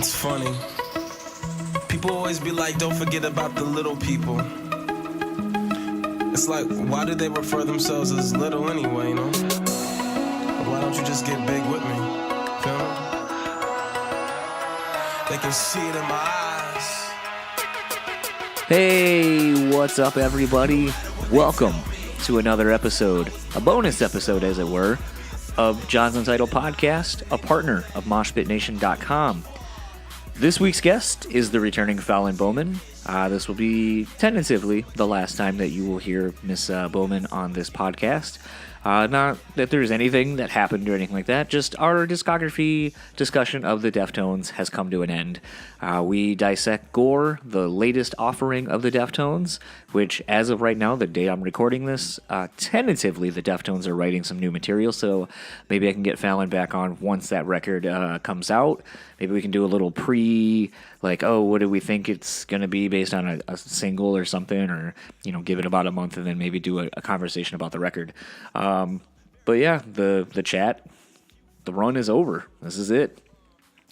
It's funny. People always be like, don't forget about the little people. It's like, why do they refer themselves as little anyway, you know? Why don't you just get big with me? Feel me? They can see it in my eyes. Hey, what's up, everybody? Welcome to another episode, a bonus episode, as it were, of John's Untitled Podcast, a partner of MoshPitNation.com. This week's guest is the returning Fallon Bowman. This will be tentatively the last time that you will hear Miss Bowman on this podcast. Not that there's anything that happened or anything like that, just our discography discussion of the Deftones has come to an end. We dissect Gore, the latest offering of the Deftones, which as of right now, the day I'm recording this, tentatively the Deftones are writing some new material, so maybe I can get Fallon back on once that record comes out. Maybe we can do a little what do we think it's going to be based on a single or something, or, give it about a month and then maybe do a conversation about the record. But yeah, the chat, the run is over. This is it.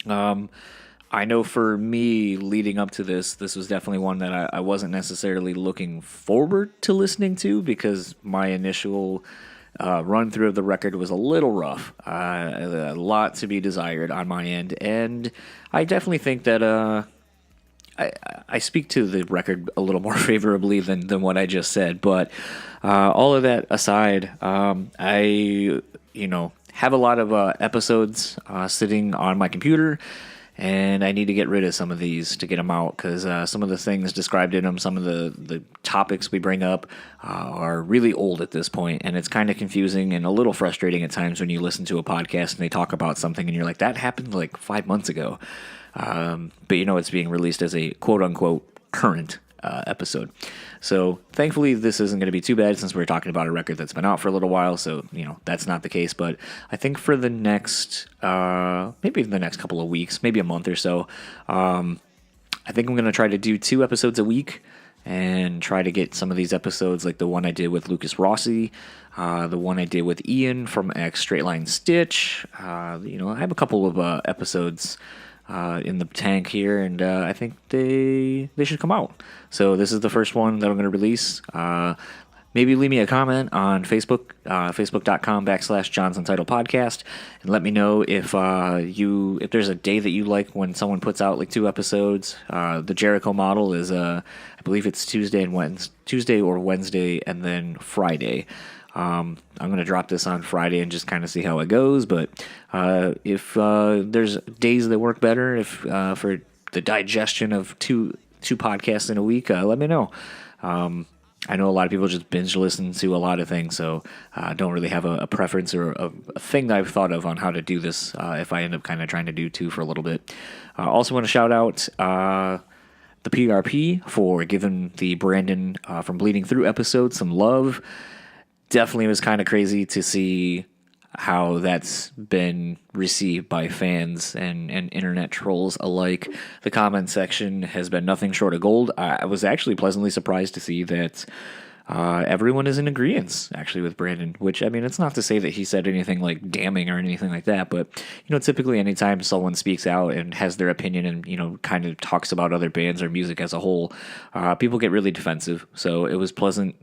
I know for me, leading up to this was definitely one that I wasn't necessarily looking forward to listening to, because my initial run through of the record was a little rough. A lot to be desired on my end, and I definitely think that I speak to the record a little more favorably than what I just said. But all of that aside, I have a lot of episodes sitting on my computer, and I need to get rid of some of these to get them out, because some of the things described in them, some of the topics we bring up are really old at this point, and it's kind of confusing and a little frustrating at times when you listen to a podcast and they talk about something and you're like, that happened like 5 months ago. But it's being released as a quote-unquote current episode. So thankfully this isn't going to be too bad, since we're talking about a record that's been out for a little while, so that's not the case. But I think for the next maybe the next couple of weeks, maybe a month or so, I think I'm going to try to do 2 episodes a week and try to get some of these episodes, like the one I did with Lucas Rossi, the one I did with Ian from X Straight Line Stitch. I have a couple of episodes in the tank here, and I think they should come out. So this is the first one that I'm going to release. Maybe leave me a comment on Facebook, facebook.com/John's Untitled Podcast, and let me know if there's a day that you like when someone puts out like 2 episodes. The Jericho model is I believe it's Tuesday or Wednesday, and then Friday. I'm going to drop this on Friday and just kind of see how it goes. But if there's days that work better, if for the digestion of two podcasts in a week, let me know. I know a lot of people just binge listen to a lot of things, so I don't really have a preference or a thing that I've thought of on how to do this if I end up kind of trying to do 2 for a little bit. I also want to shout out the PRP for giving the Brandon from Bleeding Through episode some love. Definitely was kind of crazy to see how that's been received by fans and internet trolls alike. The comment section has been nothing short of gold. I was actually pleasantly surprised to see that everyone is in agreement, actually, with Brandon, which, I mean, it's not to say that he said anything like damning or anything like that, but, typically anytime someone speaks out and has their opinion and, kind of talks about other bands or music as a whole, people get really defensive. So it was pleasant.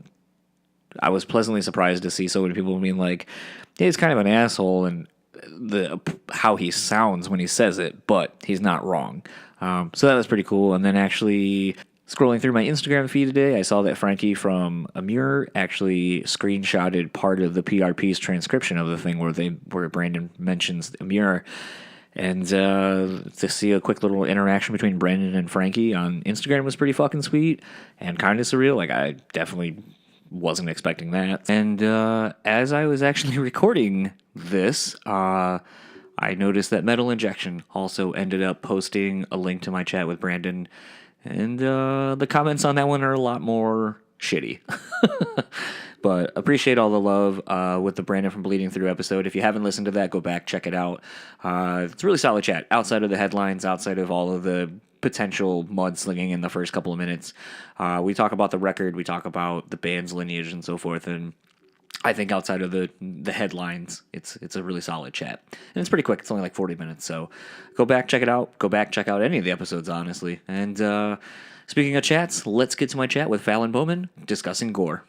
I was pleasantly surprised to see so many people being like, hey, he's kind of an asshole, and how he sounds when he says it, but he's not wrong. So that was pretty cool. And then actually scrolling through my Instagram feed today, I saw that Frankie from Amur actually screenshotted part of the PRP's transcription of the thing where Brandon mentions Amur. And to see a quick little interaction between Brandon and Frankie on Instagram was pretty fucking sweet and kind of surreal. Like, I definitely wasn't expecting that. And as I was actually recording this, I noticed that Metal Injection also ended up posting a link to my chat with Brandon, and the comments on that one are a lot more shitty. But appreciate all the love with the Brandon from Bleeding Through episode. If you haven't listened to that, go back, check it out. It's a really solid chat, outside of the headlines, outside of all of the potential mudslinging in the first couple of minutes. We talk about the record, we talk about the band's lineage and so forth, and I think outside of the headlines, it's a really solid chat. And it's pretty quick. It's only like 40 minutes. So go back, check it out. Go back, check out any of the episodes, honestly. And speaking of chats, let's get to my chat with Fallon Bowman discussing Gore.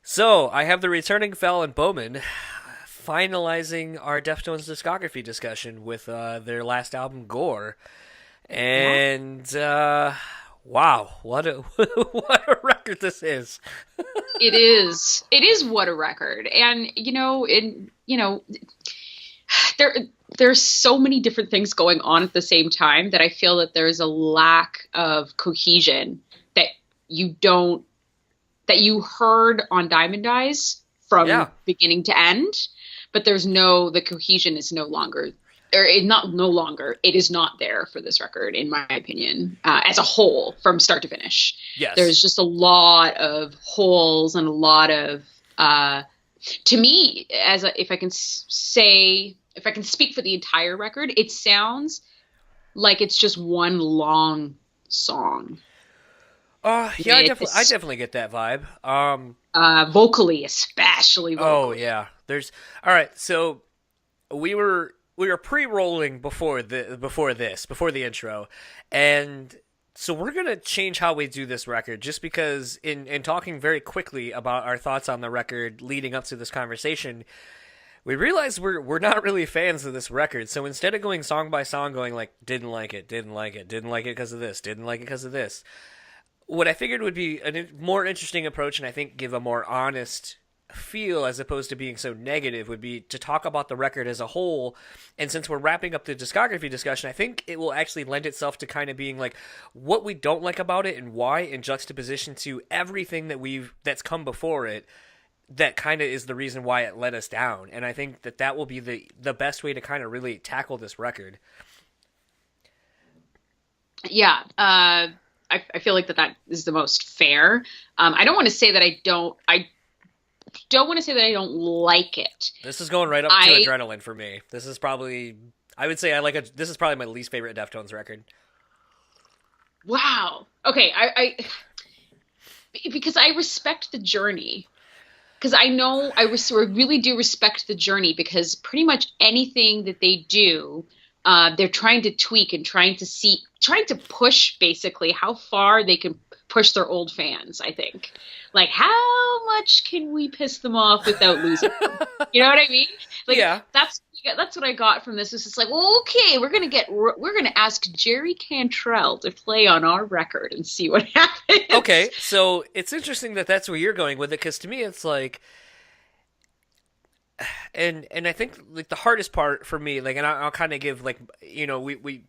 So, I have the returning Fallon Bowman finalizing our Deftones discography discussion with their last album, Gore. And, wow, what a, what a record this is. It is. It is what a record. And, there's so many different things going on at the same time that I feel that there's a lack of cohesion that you heard on Diamond Eyes from beginning to end, but the cohesion is no longer, it is not there for this record, in my opinion, as a whole, from start to finish. Yes. There's just a lot of holes and a lot of, to me, if I can speak for the entire record, it sounds like it's just one long song. Yeah, I definitely get that vibe. Vocally, especially vocally. Oh yeah, all right. So we were pre-rolling before the intro, and So we're going to change how we do this record just because in talking very quickly about our thoughts on the record leading up to this conversation, we realized we're not really fans of this record. So instead of going song by song, going like, didn't like it because of this, didn't like it because of this, what I figured would be a more interesting approach and I think give a more honest feel as opposed to being so negative would be to talk about the record as a whole. And since we're wrapping up the discography discussion, I think it will actually lend itself to kind of being like what we don't like about it and why in juxtaposition to everything that's come before it that kind of is the reason why it let us down. And I think that will be the best way to kind of really tackle this record. Yeah. I feel like that is the most fair. I don't want to say that I don't want to say that I don't like it. This is going right up to Adrenaline for me. This is probably, I would say this is probably my least favorite Deftones record. Wow. Okay. Because I respect the journey. Because I know I really do respect the journey because pretty much anything that they do, they're trying to tweak and trying to push basically how far they can push their old fans, I think. Like, how much can we piss them off without losing them? You know what I mean? Like, yeah. That's what I got from this. It's just like, well, okay, we're gonna ask Jerry Cantrell to play on our record and see what happens. Okay, so it's interesting that's where you're going with it, because to me it's like, and I think like the hardest part for me, like, and I'll kind of give like, you know, we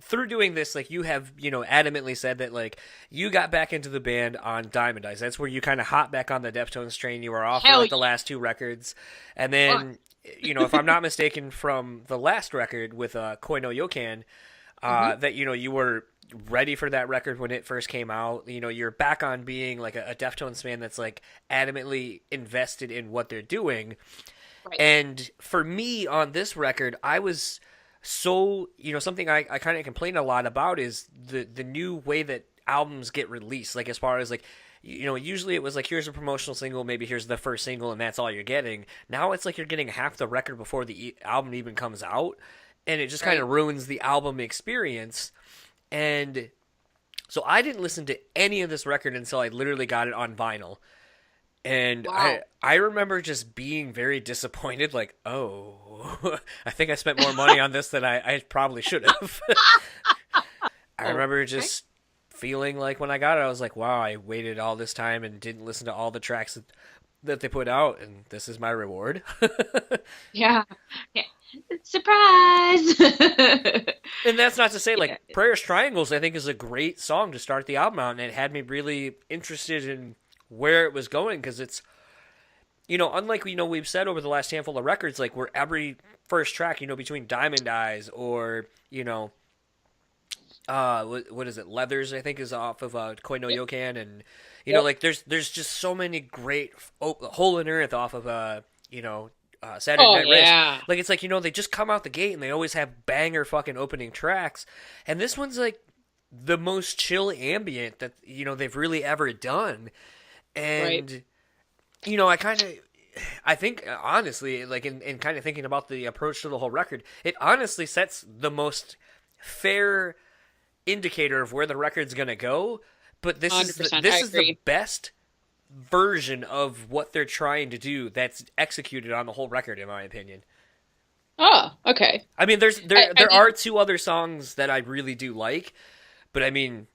through doing this, like, you have, you know, adamantly said that, like, you got back into the band on Diamond Eyes. That's where you kind of hop back on the Deftones train. You were off for, like, the last two records. And then, you know, if I'm not mistaken, from the last record with Koi no Yokan, that, you know, you were ready for that record when it first came out. You know, you're back on being, like, a Deftones fan that's, like, adamantly invested in what they're doing. Right. And for me, on this record, I was... So, you know, something I kind of complain a lot about is the new way that albums get released. Like, as far as, like, you know, usually it was like, here's a promotional single, maybe here's the first single, and that's all you're getting. Now it's like you're getting half the record before the album even comes out, and it just kind of ruins the album experience. And so I didn't listen to any of this record until I literally got it on vinyl. And wow. I remember just being very disappointed, like, oh, I think I spent more money on this than I probably should have. I remember just feeling like when I got it, I was like, wow, I waited all this time and didn't listen to all the tracks that they put out, and this is my reward. Yeah. Surprise! And that's not to say, like, Prayers Triangles, I think, is a great song to start the album out, and it had me really interested in where it was going, because it's, you know, unlike, you know, we've said over the last handful of records, like, where every first track, you know, between Diamond Eyes or, you know, what is it, Leathers, I think, is off of Koi no Yokan, and, you know, like, there's just so many great, Hole in Earth off of, you know, Saturday Night Race. Like, it's like, you know, they just come out the gate and they always have banger fucking opening tracks, and this one's, like, the most chill ambient that, you know, they've really ever done. And, you know, I think, honestly, like, in kind of thinking about the approach to the whole record, it honestly sets the most fair indicator of where the record's going to go. But this is the best version of what they're trying to do that's executed on the whole record, in my opinion. Oh, okay. I mean, there are two other songs that I really do like, but I mean,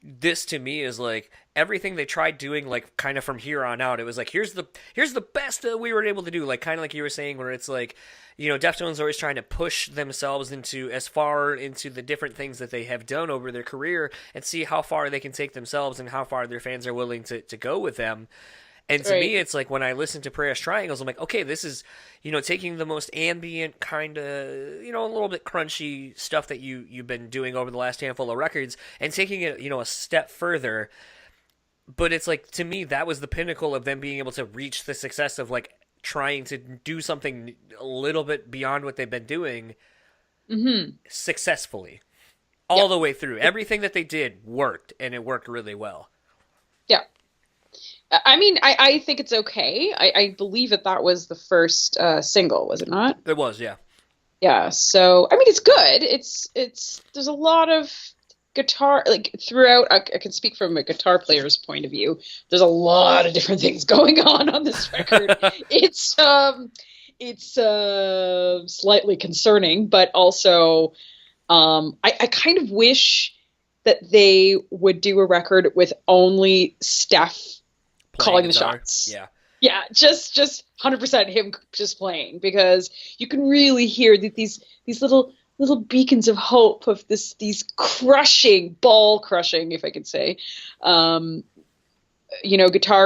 this to me is like everything they tried doing, like, kind of from here on out. It was like, here's the best that we were able to do, like, kind of like you were saying, where it's like, you know, Deftones are always trying to push themselves into as far into the different things that they have done over their career and see how far they can take themselves and how far their fans are willing to go with them. And to me, it's like, when I listen to Prayers Triangles, I'm like, okay, this is, you know, taking the most ambient kind of, you know, a little bit crunchy stuff that you've been doing over the last handful of records and taking it, you know, a step further. But it's like, to me, that was the pinnacle of them being able to reach the success of, like, trying to do something a little bit beyond what they've been doing successfully all the way through. Everything that they did worked, and it worked really well. Yeah. I mean, I think it's okay. I believe that was the first single, was it not? It was, yeah. Yeah, so, I mean, it's good. It's there's a lot of guitar, like throughout, I can speak from a guitar player's point of view. There's a lot of different things going on this record. It's slightly concerning, but also I kind of wish that they would do a record with only Steph calling the shots. Yeah, just 100% him just playing, because you can really hear these little beacons of hope of these ball crushing, if I could say, guitar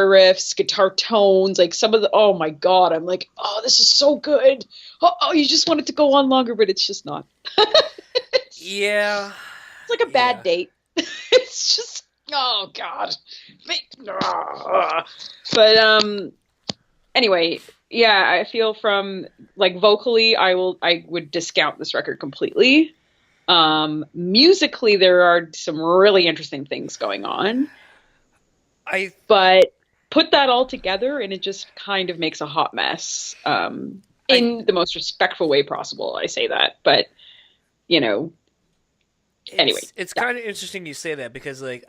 riffs, guitar tones, like some of the, oh my God, I'm like, oh, this is so good. Oh, you just want it to go on longer, but it's just not. Yeah. It's like a bad date. It's just, oh God. But, anyway, yeah, I feel from, like, vocally, I would discount this record completely. Musically, there are some really interesting things going on. But put that all together and it just kind of makes a hot mess. In the most respectful way possible, I say that. But, anyway. It's kind of interesting you say that, because, like,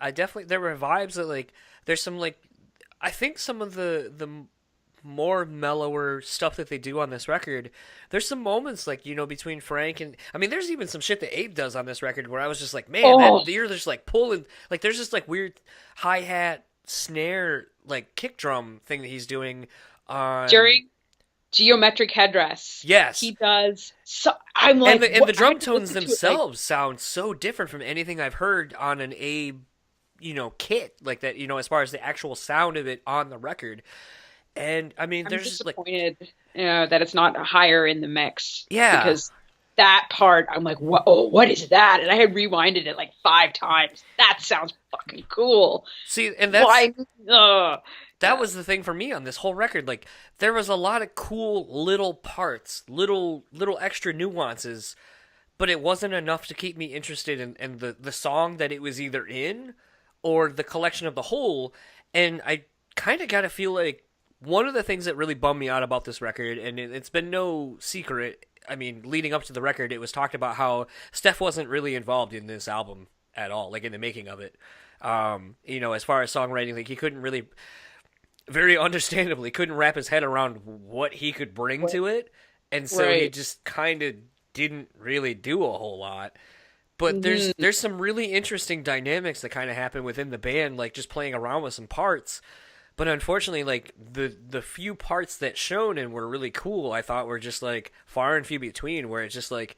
there were vibes that, like, there's some, like, I think some of the more mellower stuff that they do on this record, there's some moments, like, between Frank and, I mean, there's even some shit that Abe does on this record where I was just like, man, you're just, like, pulling, like, there's just, like, weird hi-hat, snare, like, kick drum thing that he's doing on... During Geometric Headdress. Yes. He does. So, I'm like... And the drum tones themselves sound so different from anything I've heard on an Abe, kit, like that, as far as the actual sound of it on the record. And, I mean, there's just, like... I'm disappointed that it's not higher in the mix. Yeah. Because that part, I'm like, what is that? And I had rewinded it, like, 5 times. That sounds fucking cool. See, and that's... That was the thing for me on this whole record. Like, there was a lot of cool little parts, little extra nuances, but it wasn't enough to keep me interested in the song that it was either in or the collection of the whole. And I kind of got to feel like one of the things that really bummed me out about this record, and it's been no secret, I mean, leading up to the record, it was talked about how Steph wasn't really involved in this album at all, like in the making of it. As far as songwriting, like, he couldn't really... very understandably couldn't wrap his head around what he could bring to it, and so he just kind of didn't really do a whole lot. But there's some really interesting dynamics that kind of happen within the band, like just playing around with some parts. But unfortunately, like, the few parts that shown and were really cool, I thought were just, like, far and few between, where it's just like,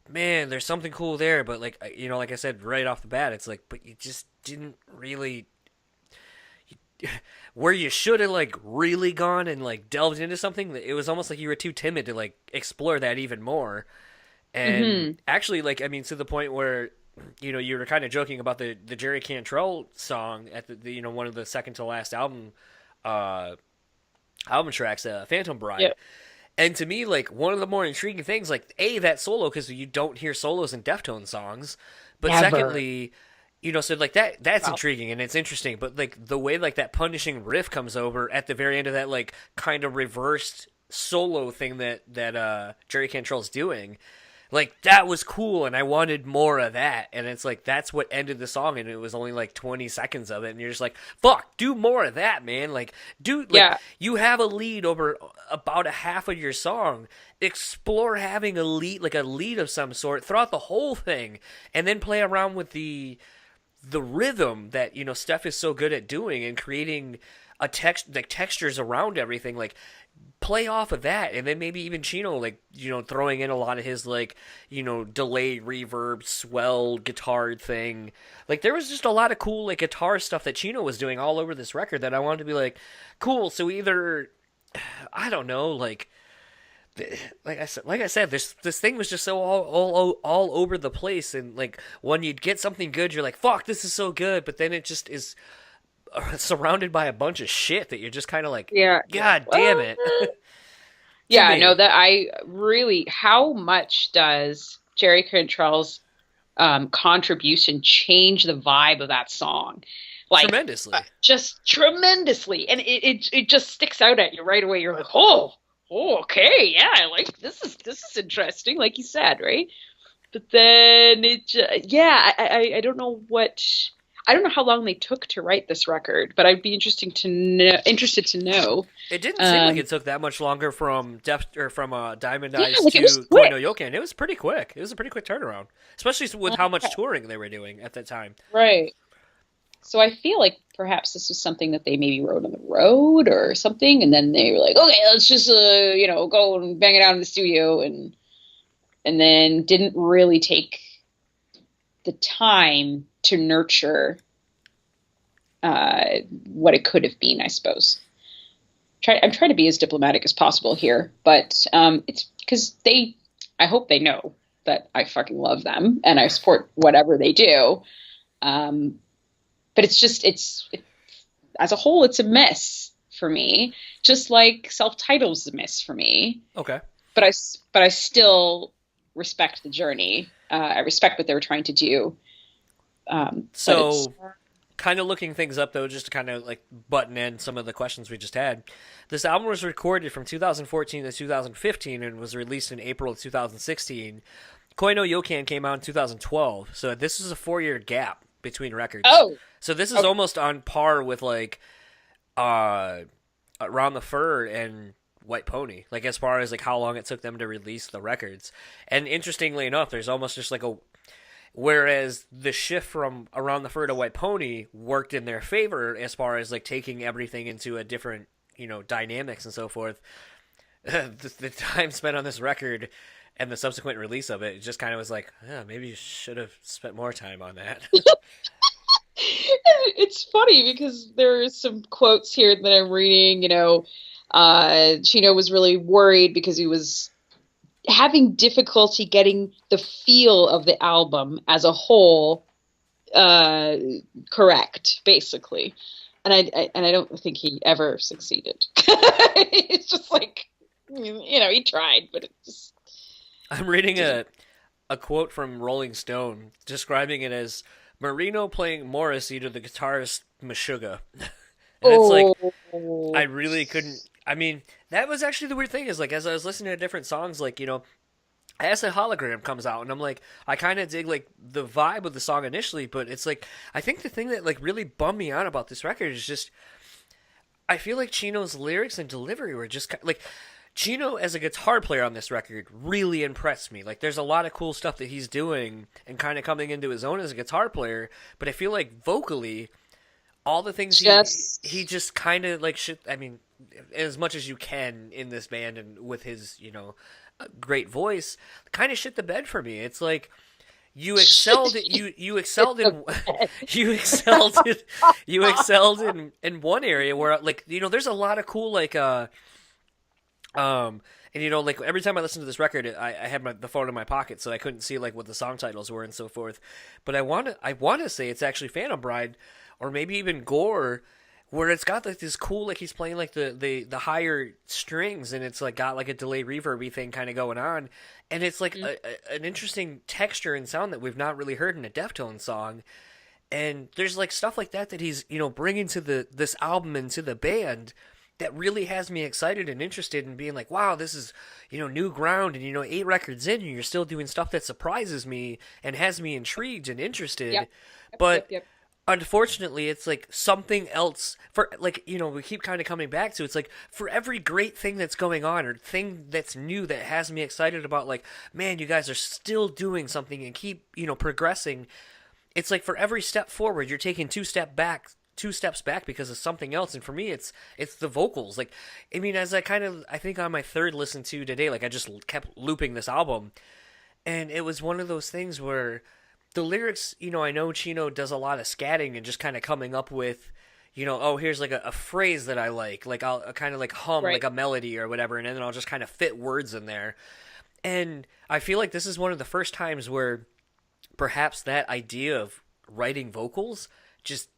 man, there's something cool there, but, like, like I said right off the bat, it's like, but you just didn't really... where you should have, like, really gone and, like, delved into something, it was almost like you were too timid to, like, explore that even more. And actually, like, I mean, to the point where, you were kind of joking about the Jerry Cantrell song at the one of the second to last album tracks, Phantom Bride. Yep. And to me, like, one of the more intriguing things, like, that solo, because you don't hear solos in Deftones songs, but secondly... so, like, that's intriguing and it's interesting, but, like, the way, like, that punishing riff comes over at the very end of that, like, kind of reversed solo thing that Jerry Cantrell's doing, like, that was cool, and I wanted more of that, and it's like, that's what ended the song, and it was only, like, 20 seconds of it, and you're just like, fuck, do more of that, man, like, dude, like, you have a lead over about a half of your song, explore having a lead of some sort throughout the whole thing, and then play around with the rhythm that, Steph is so good at doing and creating textures around everything, like, play off of that, and then maybe even Chino, like, throwing in a lot of his, like, delay, reverb, swell guitar thing. Like, there was just a lot of cool, like, guitar stuff that Chino was doing all over this record that I wanted to be like, cool, so either, I don't know, like I said, this thing was just so all over the place, and, like, when you'd get something good, you're like, fuck, this is so good, but then it just is surrounded by a bunch of shit that you're just kind of like, God damn it. That I really, how much does Jerry Cantrell's contribution change the vibe of that song? Like, tremendously. Just tremendously. And it just sticks out at you right away. You're like, oh, okay, yeah, like, this is interesting, like you said, right? But then I don't know I don't know how long they took to write this record, but I'd be interested to know. It didn't seem like it took that much longer from Diamond Eyes like to Koi no Yokan. It was pretty quick. It was a pretty quick turnaround, especially with how much touring they were doing at that time. Right. So I feel like perhaps this was something that they maybe wrote on the road or something, and then they were like, okay, let's just go and bang it out in the studio, and then didn't really take the time to nurture what it could have been, I suppose. I'm trying to be as diplomatic as possible here, but it's because I hope they know that I fucking love them and I support whatever they do. But it's as a whole, it's a miss for me, just like Self-Titled's a miss for me. Okay. But I still respect the journey. I respect what they were trying to do. So, kind of looking things up, though, just to kind of like button in some of the questions we just had. This album was recorded from 2014 to 2015 and was released in April of 2016. Koi no Yokan came out in 2012, so this is a 4-year gap between records. Oh, so this is almost on par with like Around the Fur and White Pony, like as far as like how long it took them to release the records. And interestingly enough, there's almost just like whereas the shift from Around the Fur to White Pony worked in their favor as far as like taking everything into a different, dynamics and so forth. The time spent on this record and the subsequent release of it just kind of was like, maybe you should have spent more time on that. It's funny because there's some quotes here that I'm reading. Chino was really worried because he was having difficulty getting the feel of the album as a whole correct, basically. And I don't think he ever succeeded. It's just like, he tried, but it just... I'm reading a quote from Rolling Stone describing it as Marino playing Morrissey to the guitarist Meshuggah. And it's like, I really couldn't... I mean, that was actually the weird thing is, like, as I was listening to different songs, like, Acid Hologram comes out, and I'm like, I kind of dig, like, the vibe of the song initially, but it's like, I think the thing that, like, really bummed me out about this record is just, I feel like Chino's lyrics and delivery were just, like, Chino as a guitar player on this record really impressed me. Like, there's a lot of cool stuff that he's doing and kind of coming into his own as a guitar player, but I feel like vocally, all the things he just kind of, like, as much as you can in this band and with his, great voice, kind of shit the bed for me. It's like you excelled in one area where, like, there's a lot of cool, like, like every time I listen to this record, I had the phone in my pocket, so I couldn't see like what the song titles were and so forth. But I want to say it's actually Phantom Bride, or maybe even Gore, where it's got like this cool, like he's playing like the higher strings, and it's like got like a delay reverby thing kind of going on, and it's like an interesting texture and sound that we've not really heard in a Deftones song. And there's like stuff like that he's bringing to this album and to the band that really has me excited and interested in being like, wow, this is, new ground, and, 8 records in, and you're still doing stuff that surprises me and has me intrigued and interested. Yep. But unfortunately, it's like something else for, like, we keep kind of coming back to, it's like for every great thing that's going on or thing that's new that has me excited about, like, man, you guys are still doing something and keep, progressing. It's like for every step forward, you're taking 2 steps back because of something else. And for me, it's the vocals. Like, I mean, as I think on my third listen to today, like I just kept looping this album, and it was one of those things where the lyrics, I know Chino does a lot of scatting and just kind of coming up with, here's like a phrase that I like I'll kind of like hum like a melody or whatever, and then I'll just kind of fit words in there. And I feel like this is one of the first times where perhaps that idea of writing vocals just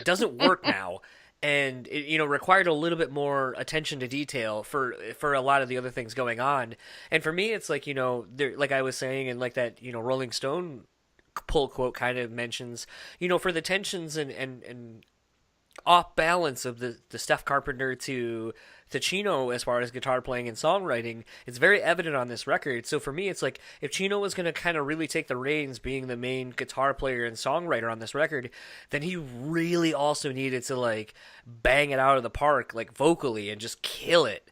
doesn't work now, and it required a little bit more attention to detail for a lot of the other things going on. And for me, it's like, there, like I was saying, and like that Rolling Stone pull quote kind of mentions, for the tensions and off balance of the Steph Carpenter to to Chino as far as guitar playing and songwriting. It's very evident on this record. So for me, it's like if Chino was going to kind of really take the reins being the main guitar player and songwriter on this record, then he really also needed to like bang it out of the park like vocally and just kill it.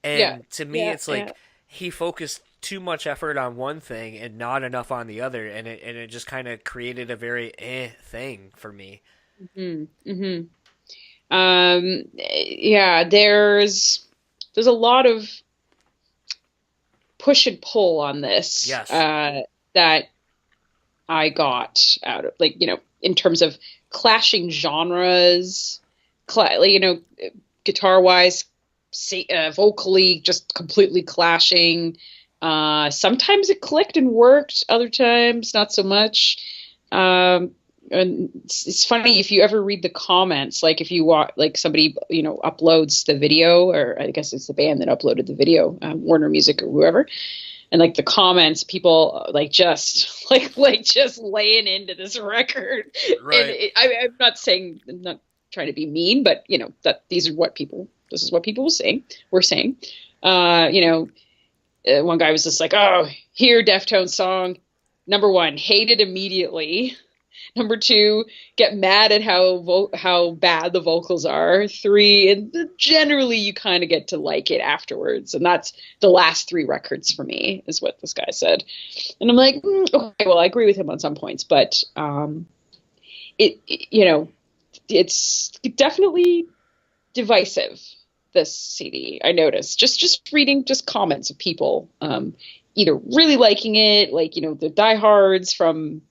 And to me, it's like he focused too much effort on one thing and not enough on the other, and it just kind of created a very thing for me. Yeah, there's a lot of push and pull on this. Yes. That I got out of, like, you know, in terms of clashing genres, you know, guitar wise, vocally, just completely clashing. Sometimes it clicked and worked, other times not so much. And it's funny, if you ever read the comments, like if you watch, like somebody, you know, uploads the video, or I guess it's the band that uploaded the video, Warner Music or whoever, and like the comments, people like just just laying into this record. Right. And I'm not saying, I'm not trying to be mean, but you know, this is what people were saying. You know, one guy was just like, "Oh, here, Deftones song, number 1, hate it immediately. Number 2, get mad at how bad the vocals are. 3, and generally you kind of get to like it afterwards." And that's the last 3 records for me, is what this guy said. And I'm like, okay, well, I agree with him on some points, but you know, it's definitely divisive, this CD. I noticed just reading just comments of people either really liking it, like, you know, the diehards from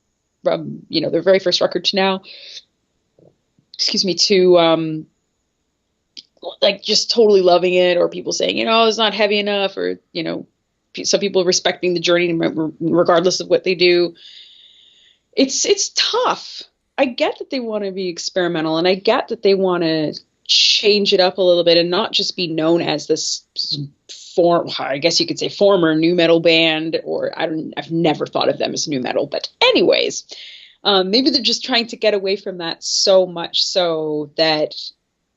you know, their very first record to now, to like just totally loving it, or people saying, you know, it's not heavy enough, or, you know, some people respecting the journey regardless of what they do. It's tough. I get that they want to be experimental, and I get that they want to change it up a little bit and not just be known as this I guess you could say former nu metal band, or I've never thought of them as nu metal, but anyways, maybe they're just trying to get away from that so much so that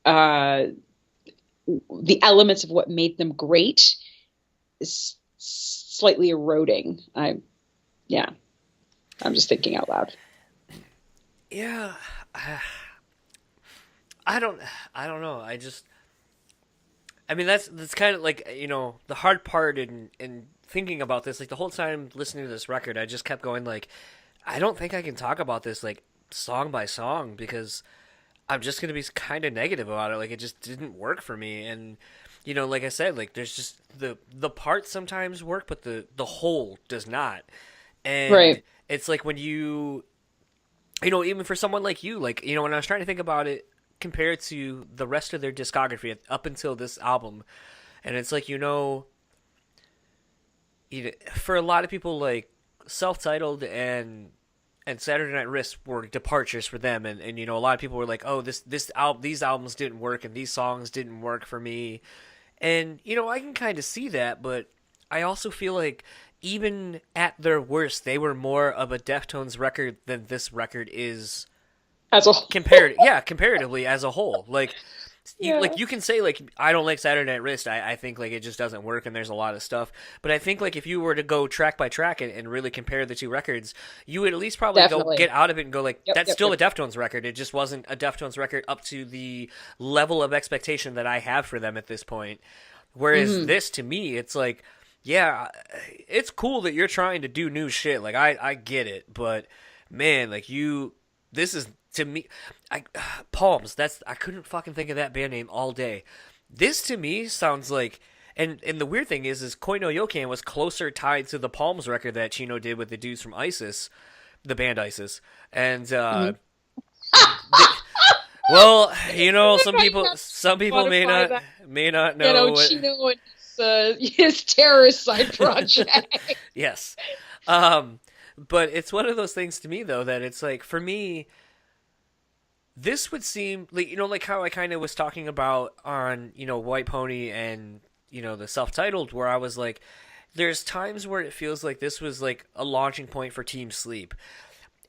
the elements of what made them great is slightly eroding. I'm just thinking out loud. Yeah. I don't know. I mean, that's kind of like, you know, the hard part in thinking about this, like the whole time listening to this record, I just kept going like, I don't think I can talk about this like song by song, because I'm just going to be kind of negative about it. Like, it just didn't work for me. And, you know, like I said, like there's just the parts sometimes work, but the whole does not. And right. It's like when you know, even for someone like you, like, you know, when I was trying to think about it, compared to the rest of their discography up until this album, and it's like, you know, for a lot of people, like Self-Titled and Saturday Night Wrist were departures for them, and you know, a lot of people were like, oh, these albums didn't work, and these songs didn't work for me, and you know, I can kind of see that, but I also feel like even at their worst, they were more of a Deftones record than this record is. As a whole. Comparatively as a whole. Like, you can say, like, I don't like Saturday Night Wrist. I think, like, it just doesn't work, and there's a lot of stuff. But I think, like, if you were to go track by track and really compare the two records, you would at least probably go get out of it and go, like, that's still a Deftones record. It just wasn't a Deftones record up to the level of expectation that I have for them at this point. Whereas this, to me, it's like, yeah, it's cool that you're trying to do new shit. Like, I get it. But, man, like, this is... To me, Palms, I couldn't fucking think of that band name all day. This to me sounds like, and the weird thing is Koi no Yokan was closer tied to the Palms record that Chino did with the dudes from ISIS, the band ISIS. And, well, you know, some people may not know. You know, Chino and his terrorist side project. Yes. But it's one of those things to me, though, that it's like, for me, this would seem like, you know, like how I kind of was talking about on, you know, White Pony and, you know, the Self-Titled, where I was like, there's times where it feels like this was like a launching point for Team Sleep.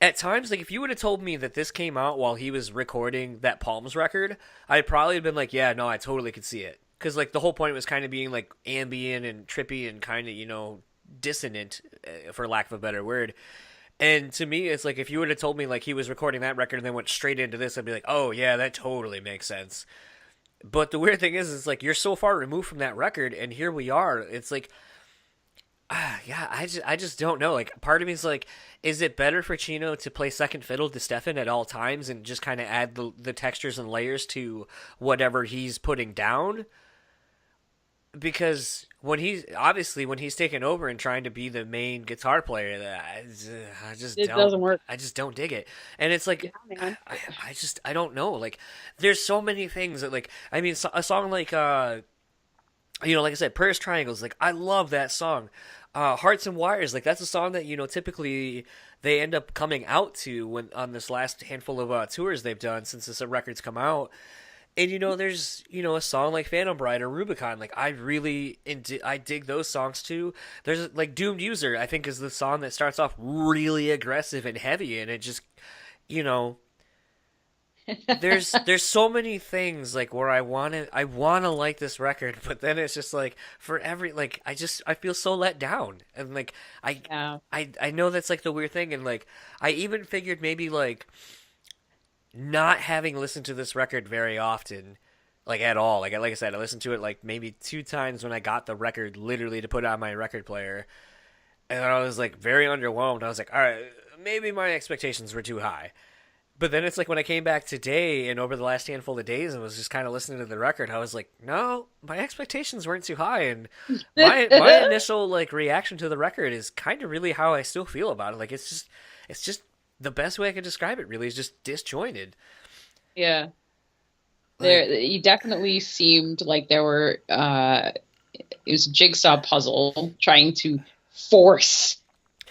At times, like, if you would have told me that this came out while he was recording that Palms record, I'd probably have been like, yeah, no, I totally could see it. because like the whole point was kind of being like ambient and trippy and kind of dissonant, for lack of a better word. And to me, it's like if you would have told me like he was recording that record and then went straight into this, I'd be like, oh yeah, that totally makes sense. But the weird thing is like you're so far removed from that record, and here we are. It's like, yeah, I just don't know. Like, part of me is like, is it better for Chino to play second fiddle to Stefan at all times and just kind of add the textures and layers to whatever he's putting down? Because when he's taking over and trying to be the main guitar player, I just It don't, doesn't work. I just don't dig it. And it's like, Yeah, man. I don't know. Like, there's so many things that, like, I mean, a song like, like I said, Prayers Triangles, like, I love that song. Hearts and Wires, like, that's a song that, typically they end up coming out to when on this last handful of tours they've done since this record's come out. And, there's, a song like Phantom Bride or Rubicon. Like, I dig those songs, too. There's, like, Doomed User, I think, is the song that starts off really aggressive and heavy. And it just, there's so many things, like, where I want to like this record. But then it's just, like, I feel so let down. And, like, I know that's, like, the weird thing. And, like, I even figured maybe, like, not having listened to this record very often, like at all, like I said, I listened to it like maybe 2 times when I got the record literally to put on my record player, and I was like very underwhelmed. I was like, all right, maybe my expectations were too high. But then it's like when I came back today and over the last handful of days and was just kind of listening to the record, I was like, no, my expectations weren't too high, and my initial like reaction to the record is kind of really how I still feel about it. Like it's just the best way I could describe it really is just disjointed. Yeah. You definitely seemed like there were, it was a jigsaw puzzle trying to force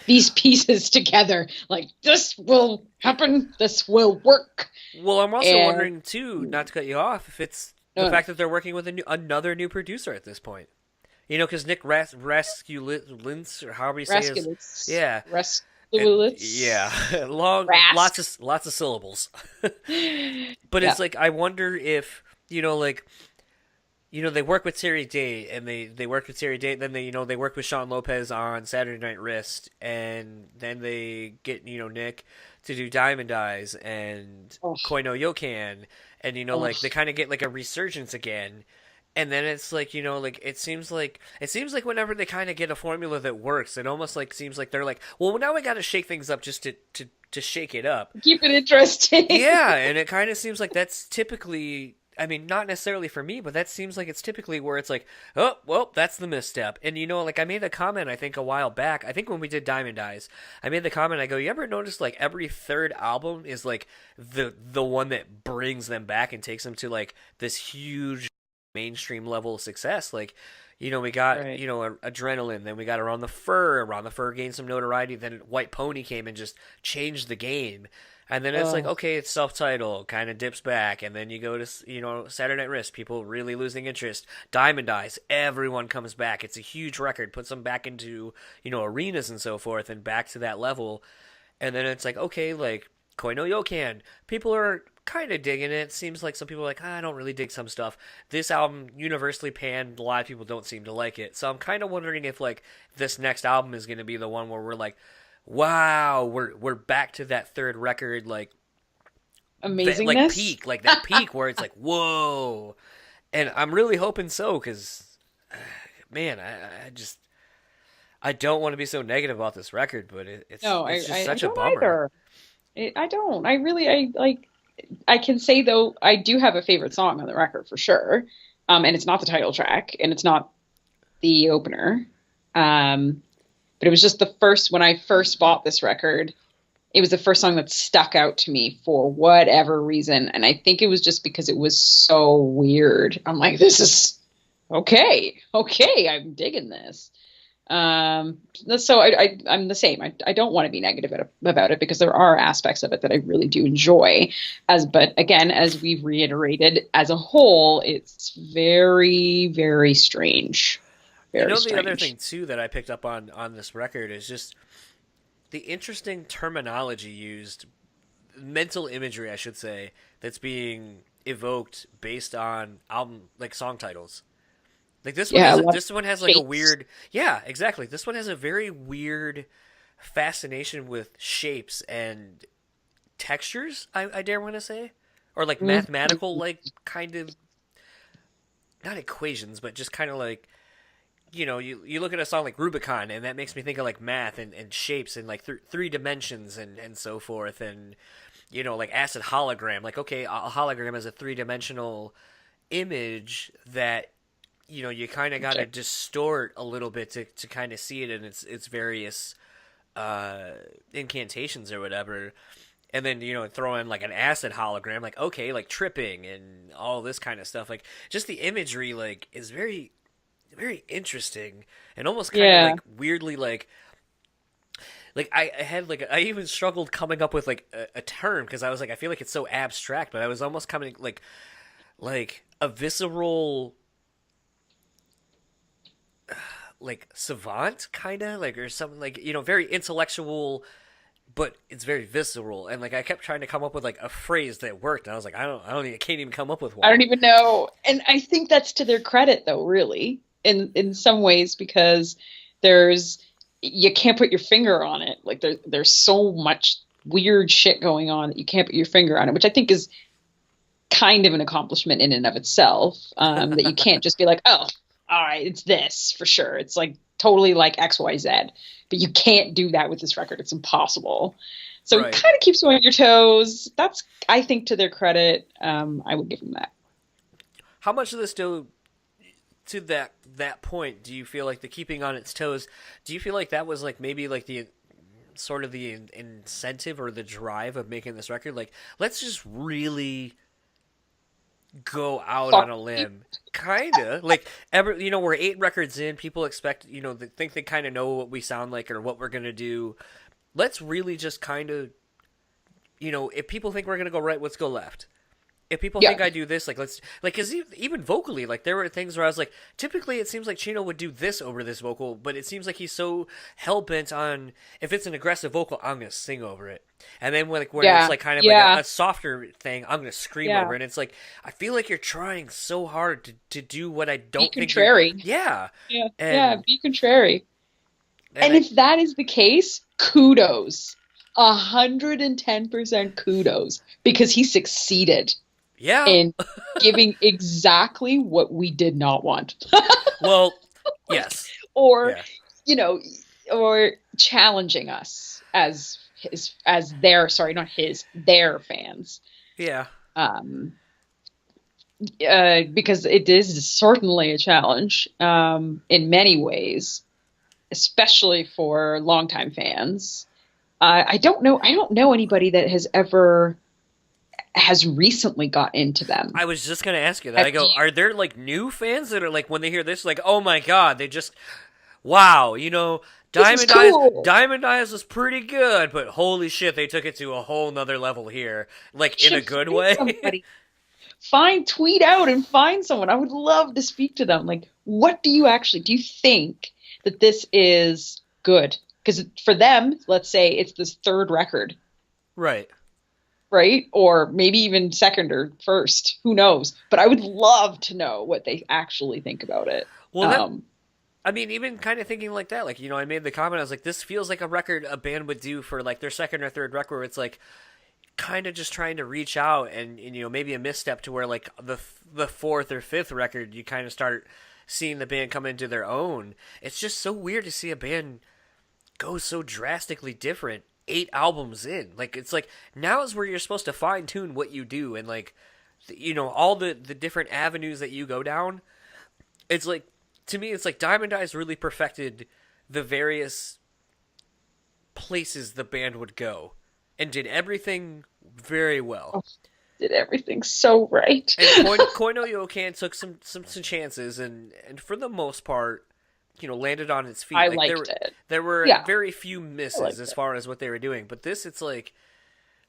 these pieces together. Like, this will happen, this will work. Well, I'm also wondering too, not to cut you off, if it's the fact that they're working with another new producer at this point. Because Nick Raskulitz, or however you say his... Yeah. Yeah, lots of syllables. But it's like, I wonder if they work with Terry Day, and they worked with Terry Day, then they work with Sean Lopez on Saturday Night Wrist, and then they get Nick to do Diamond Eyes and Koi no Yokan, and like they kind of get like a resurgence again. And then it's like, it seems like whenever they kind of get a formula that works, it almost like seems like they're like, well, now we got to shake things up just to shake it up. Keep it interesting. Yeah, and it kind of seems like that's typically, I mean, not necessarily for me, but that seems like it's typically where it's like, oh, well, that's the misstep. And, like I made a comment, I think, a while back, I think when we did Diamond Eyes, I made the comment, I go, you ever notice like every third album is like the one that brings them back and takes them to like this huge mainstream level of success? Like, we got Adrenaline, then we got Around the Fur gained some notoriety, then White Pony came and just changed the game, and then it's like, okay, it's self-titled, kind of dips back, and then you go to Saturday Night Wrist, people really losing interest. Diamond Eyes, everyone comes back, it's a huge record, puts them back into arenas and so forth, and back to that level. And then it's like, okay, like Koi no Yokan, people are kind of digging it. Seems like some people are like, I don't really dig some stuff. This album universally panned. A lot of people don't seem to like it. So I'm kind of wondering if like this next album is going to be the one where we're like, wow, we're back to that third record, like amazingness, like peak, like that peak where it's like, whoa. And I'm really hoping so, because man, I don't want to be so negative about this record, but it's just such a bummer. I don't. I can say, though, I do have a favorite song on the record for sure. And it's not the title track, and it's not the opener. But it was just when I first bought this record, it was the first song that stuck out to me for whatever reason. And I think it was just because it was so weird. I'm like, this is okay. I'm digging this. So I'm the same. I don't want to be negative about it, because there are aspects of it that I really do enjoy. But again, as we've reiterated, as a whole, it's very, very strange. Very strange. The other thing too that I picked up on this record is just the interesting terminology used, mental imagery, I should say, that's being evoked based on album, like song titles. Like this Yeah, one, this one has like a shapes. weird, yeah, exactly. This one has a very weird fascination with shapes and textures. I dare want to say, or like mathematical, like kind of not equations, but just kind of like you look at a song like Rubicon, and that makes me think of like math and shapes and like three dimensions and so forth, and like acid hologram. Like okay, a hologram is a three-dimensional image that you kind of got to distort a little bit to kind of see it in its various incantations or whatever. And then throw in like an acid hologram, like okay, like tripping and all this kind of stuff. Like just the imagery like is very, very interesting and almost kind of like weirdly like I had like I even struggled coming up with like a term, because I was like, I feel like it's so abstract, but I was almost coming like a visceral like savant kind of like, or something like very intellectual, but it's very visceral. And like I kept trying to come up with like a phrase that worked, and I was like, I can't even come up with one. I don't even know. And I think that's to their credit though, really, in some ways, because you can't put your finger on it. Like there's so much weird shit going on that you can't put your finger on it, which I think is kind of an accomplishment in and of itself. That you can't just be like, oh, all right, it's this for sure. It's like totally like XYZ, but you can't do that with this record. It's impossible. So It kind of keeps you on your toes. That's, I think, to their credit. I would give them that. How much of this to that point do you feel like the keeping on its toes? Do you feel like that was like maybe like the sort of the incentive or the drive of making this record? Like, let's just really go out on a limb, kind of like we're 8 records in, people expect they think they kind of know what we sound like or what we're gonna do. Let's really just kind of if people think we're gonna go right, let's go left. If people think I do this, like let's like, because even vocally, like there were things where I was like, typically it seems like Chino would do this over this vocal, but it seems like he's so hell bent on, if it's an aggressive vocal, I'm gonna sing over it, and then when it's like kind of like a softer thing, I'm gonna scream over it. And it's like, I feel like you're trying so hard to do what I don't think. Contrary. Be contrary. And if that is the case, kudos, 110% kudos, because he succeeded. Yeah. In giving exactly what we did not want. Well, yes. Or, or challenging us as their fans. Yeah. Because it is certainly a challenge, in many ways, especially for longtime fans. I don't know anybody that has recently got into them. I was just going to ask you that. Are there like new fans that are like, when they hear this, like, oh my God, they just, wow, Diamond Eyes was pretty good, but holy shit, they took it to a whole nother level here. Like, in a good way. Tweet out and find someone. I would love to speak to them. Like, what do you think that this is good? Because for them, let's say it's this third record. Right? Or maybe even second or first. Who knows? But I would love to know what they actually think about it. Well, even kind of thinking like that, like, I made the comment, I was like, this feels like a record a band would do for like their second or third record, where it's like kind of just trying to reach out and maybe a misstep to where like the fourth or fifth record, you kind of start seeing the band come into their own. It's just so weird to see a band go so drastically different 8 albums in. Like, it's like, now is where you're supposed to fine tune what you do, and like all the different avenues that you go down. It's like, to me, it's like Diamond Eyes really perfected the various places the band would go and did everything very well. Did everything so right. And Koi no Yokan took some chances, and for the most part, landed on its feet. I liked it. There were very few misses as far as what they were doing. But this, it's like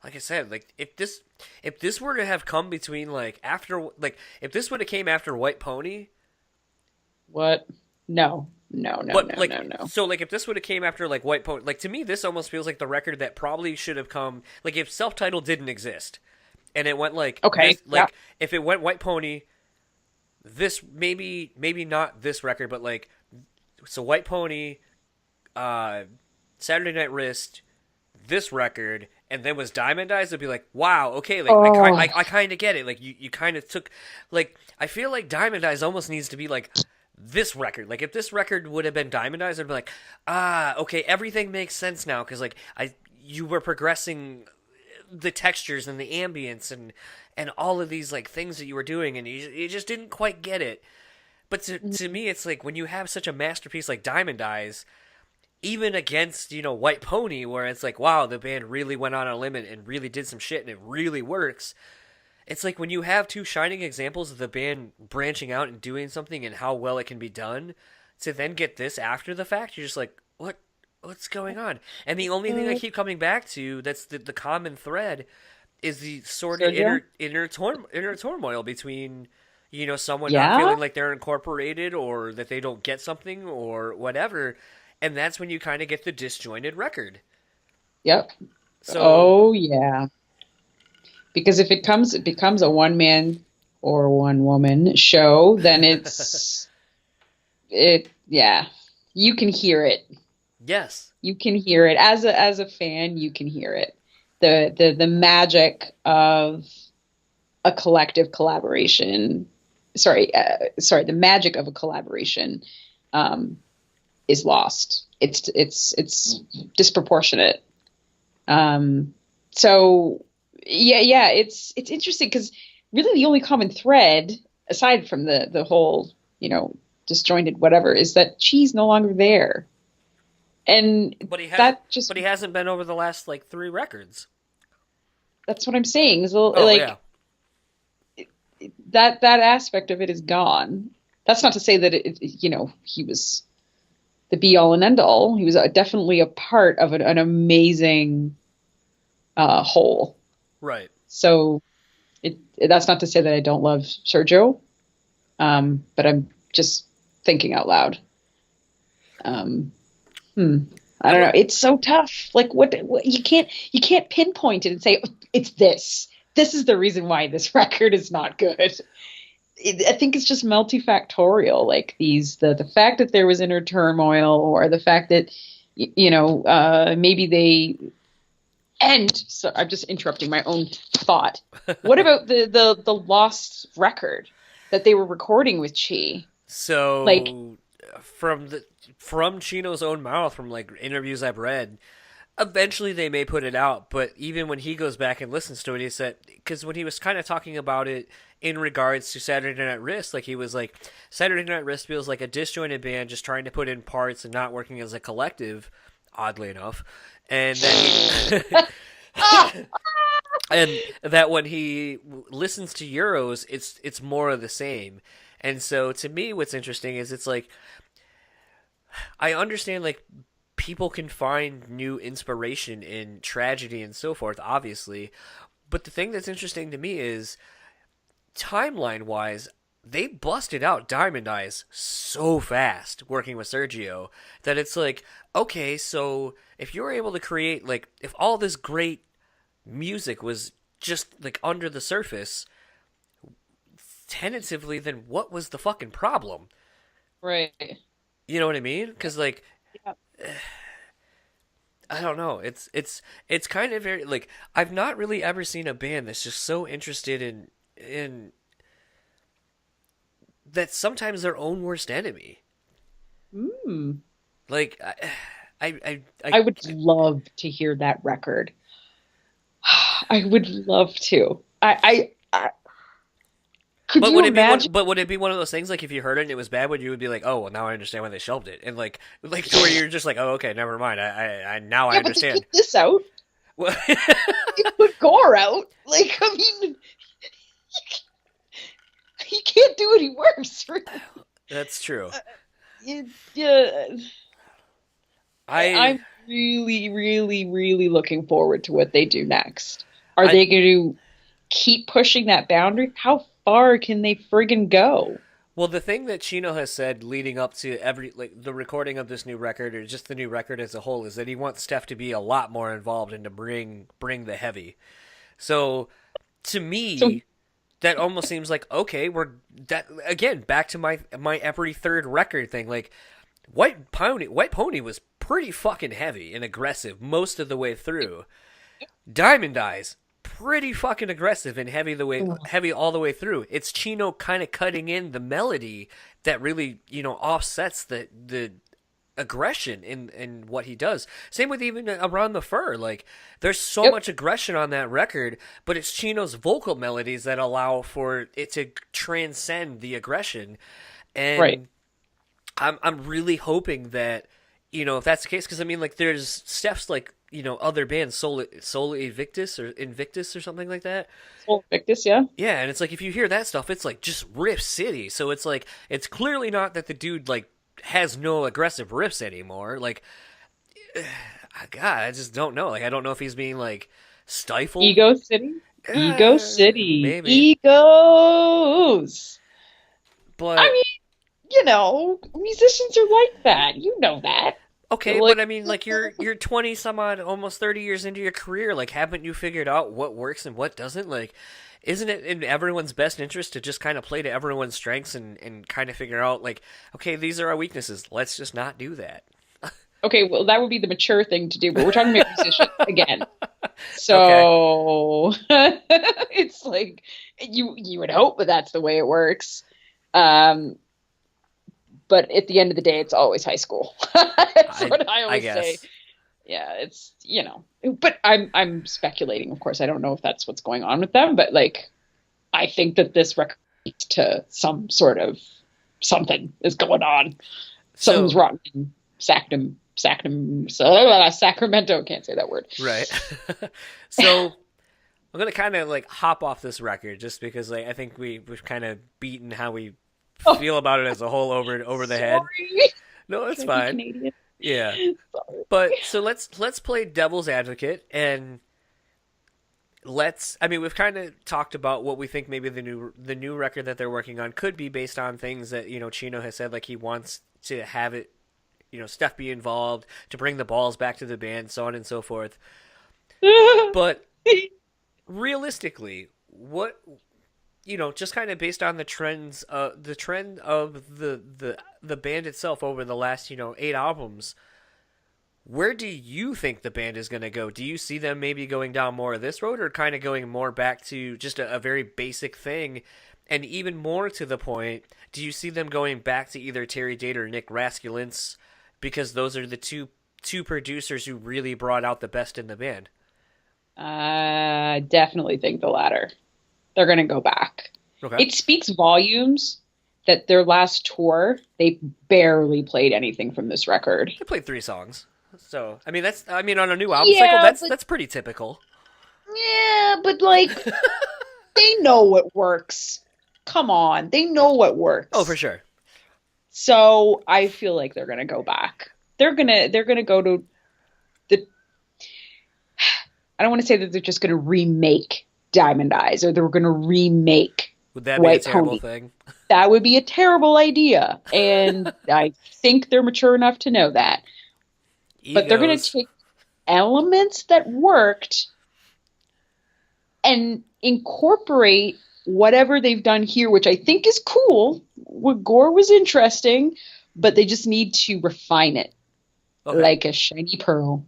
I said, like if this were to have come between if this would have came after White Pony. What? No. So like if this would have came after like White Pony, like to me this almost feels like the record that probably should have come, like if Self-Titled didn't exist and it went like if it went White Pony, this maybe not this record, but like so White Pony, Saturday Night Wrist, this record, and then was Diamond Eyes, it'd be like, wow, okay, like I kind of get it. Like you kind of took, like I feel like Diamond Eyes almost needs to be like this record. Like if this record would have been Diamond Eyes, I'd be like, okay, everything makes sense now because like you were progressing the textures and the ambience and all of these like things that you were doing, and you just didn't quite get it. But to me, it's like when you have such a masterpiece like Diamond Eyes, even against, White Pony, where it's like, wow, the band really went on a limb and really did some shit and it really works. It's like when you have two shining examples of the band branching out and doing something and how well it can be done, to then get this after the fact, you're just like, what's going on? And the only thing I keep coming back to that's the common thread is the sort of inner turmoil between, someone not feeling like they're incorporated or that they don't get something or whatever. And that's when you kind of get the disjointed record. Yep. So, yeah. Because if it becomes a one man or one woman show, then you can hear it. Yes. You can hear it as a fan. You can hear it. The magic of a collective collaboration. The magic of a collaboration is lost. It's disproportionate. So it's interesting because really the only common thread, aside from the whole disjointed whatever, is that Chi's no longer there. But he hasn't been over the last like 3 records. That's what I'm saying. That aspect of it is gone. That's not to say that he was the be all and end all. He was definitely a part of an amazing whole. Right. So that's not to say that I don't love Sergio, but I'm just thinking out loud. I don't know. It's so tough. Like what you can't pinpoint it and say it's this. This is the reason why this record is not good. I think it's just multifactorial. Like the fact that there was inner turmoil, or the fact that maybe they. And so I'm just interrupting my own thought. What about the lost record that they were recording with Chi? So like from Chino's own mouth, from like interviews I've read, eventually they may put it out. But even when he goes back and listens to it, he said, because when he was kind of talking about it in regards to Saturday Night Wrist, like he was like, Saturday Night Wrist feels like a disjointed band just trying to put in parts and not working as a collective, oddly enough. And then and that when he listens to Euros, it's more of the same. And so to me, what's interesting is it's like, I understand like people can find new inspiration in tragedy and so forth, obviously. But the thing that's interesting to me is, timeline-wise, they busted out Diamond Eyes so fast working with Sergio that it's like, okay, so if you're able to create, like, if all this great music was just, like, under the surface, tentatively, then what was the fucking problem? Right. You know what I mean? Because, like, I don't know. It's kind of very, like, I've not really ever seen a band that's just so interested in that sometimes their own worst enemy. Like, I would love to hear that record. I would love to. Could you imagine? But would it be one of those things, like, if you heard it and it was bad, would you be like, oh, well, now I understand why they shelved it, and like to where you're just like, oh, okay, never mind. I now I understand. But they put this out. Well, They put Gore out. Like, I mean, you can't do any worse. that's true. I'm really, really, really looking forward to what they do next. Are they going to keep pushing that boundary? How far can they friggin' go? Well, the thing that Chino has said leading up to the recording of this new record, or just the new record as a whole, is that he wants Steph to be a lot more involved and to bring the heavy. So, to me, that almost seems like, okay, we're that again back to my every third record thing. Like White Pony was pretty fucking heavy and aggressive most of the way through. Diamond Eyes, pretty fucking aggressive and heavy all the way through. It's Chino kind of cutting in the melody that really, offsets the aggression in what he does. Same with even Around the Fur. Like, there's so much aggression on that record, but it's Chino's vocal melodies that allow for it to transcend the aggression. And right. I'm really hoping that, if that's the case, because I mean, like, there's steps like, other bands, Soul Invictus or something like that. Soul Invictus, yeah. Yeah, and it's like, if you hear that stuff, it's like just riff city. So it's like, it's clearly not that the dude, like, has no aggressive riffs anymore. Like, God, I just don't know. Like, I don't know if he's being, like, stifled. Ego City? Ego City. Maybe. Egos. But I mean, musicians are like that. You know that. okay, Like, but I mean, like, you're 20 some odd, almost 30 years into your career. Like, haven't you figured out what works and what doesn't? Like, isn't it in everyone's best interest to just kind of play to everyone's strengths and kind of figure out, like, okay, these are our weaknesses. Let's just not do that. okay, well, that would be the mature thing to do, but we're talking about musicians again. So it's like you would hope that that's the way it works. But at the end of the day, it's always high school. That's what I always say. Yeah, it's, but I'm speculating, of course. I don't know if that's what's going on with them, but like, I think that this record leads to some sort of something is going on. Something's wrong in Sacramento. Can't say that word. Right. So I'm going to kind of like hop off this record just because like, I think we've kind of beaten how we feel about it as a whole over the head. No, it's fine. Canadian. Yeah. Sorry. But so let's play devil's advocate and we've kind of talked about what we think maybe the new record that they're working on could be based on things that, Chino has said, like he wants to have it, Steph be involved, to bring the balls back to the band, so on and so forth. But realistically, what, just kind of based on the trend of the band itself over the last, 8 albums, where do you think the band is going to go? Do you see them maybe going down more of this road or kind of going more back to just a very basic thing? And even more to the point, do you see them going back to either Terry Date or Nick Raskulins, because those are the two producers who really brought out the best in the band? I definitely think the latter. They're going to go back. Okay. It speaks volumes that their last tour, they barely played anything from this record. They played 3 songs. So, on a new album cycle, that's pretty typical. Yeah, but like, they know what works. Come on. They know what works. Oh, for sure. So I feel like they're going to go back. They're going to go to I don't want to say that they're just going to remake Diamond Eyes or they're going to remake Would that be White a terrible Pony. thing? That would be a terrible idea. And I think they're mature enough to know that. But they're going to take elements that worked and incorporate whatever they've done here, which I think is cool. What Gore was interesting, but they just need to refine it like a shiny pearl.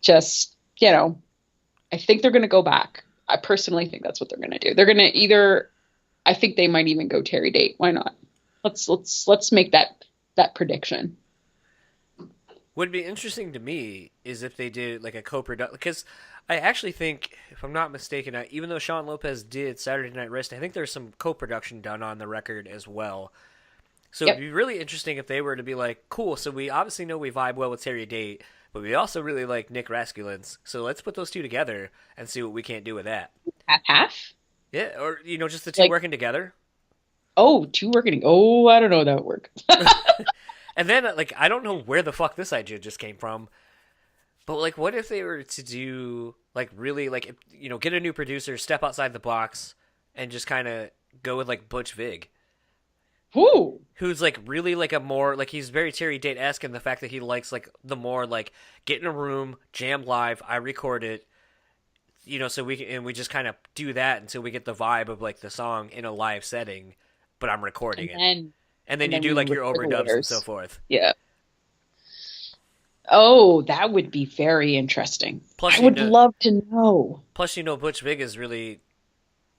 Just, I think they're going to go back. I personally think that's what they're going to do. They're going to either, I think they might even go Terry Date. Why not? Let's make that prediction. What'd be interesting to me is if they did like a co-production, because I actually think, if I'm not mistaken, even though Sean Lopez did Saturday Night Wrist, I think there's some co-production done on the record as well. So It'd be really interesting if they were to be like, cool, so we obviously know we vibe well with Terry Date, but we also really like Nick Raskulins. So let's put those two together and see what we can't do with that. Half? Yeah, or, just the two working together. Oh, two working. Oh, I don't know how that would work. And then, I don't know where the fuck this idea just came from, but, what if they were to do, really, get a new producer, step outside the box, and just kind of go with, Butch Vig? Ooh. Who's, really, a more, he's very Terry Date-esque in the fact that he likes, the more, get in a room, jam live, I record it, so we just kind of do that until we get the vibe of like the song in a live setting, but I'm recording it. And then you do like your overdubs and so forth. Yeah. Oh, that would be very interesting. Plus, I would love to know. Plus, Butch Vig is really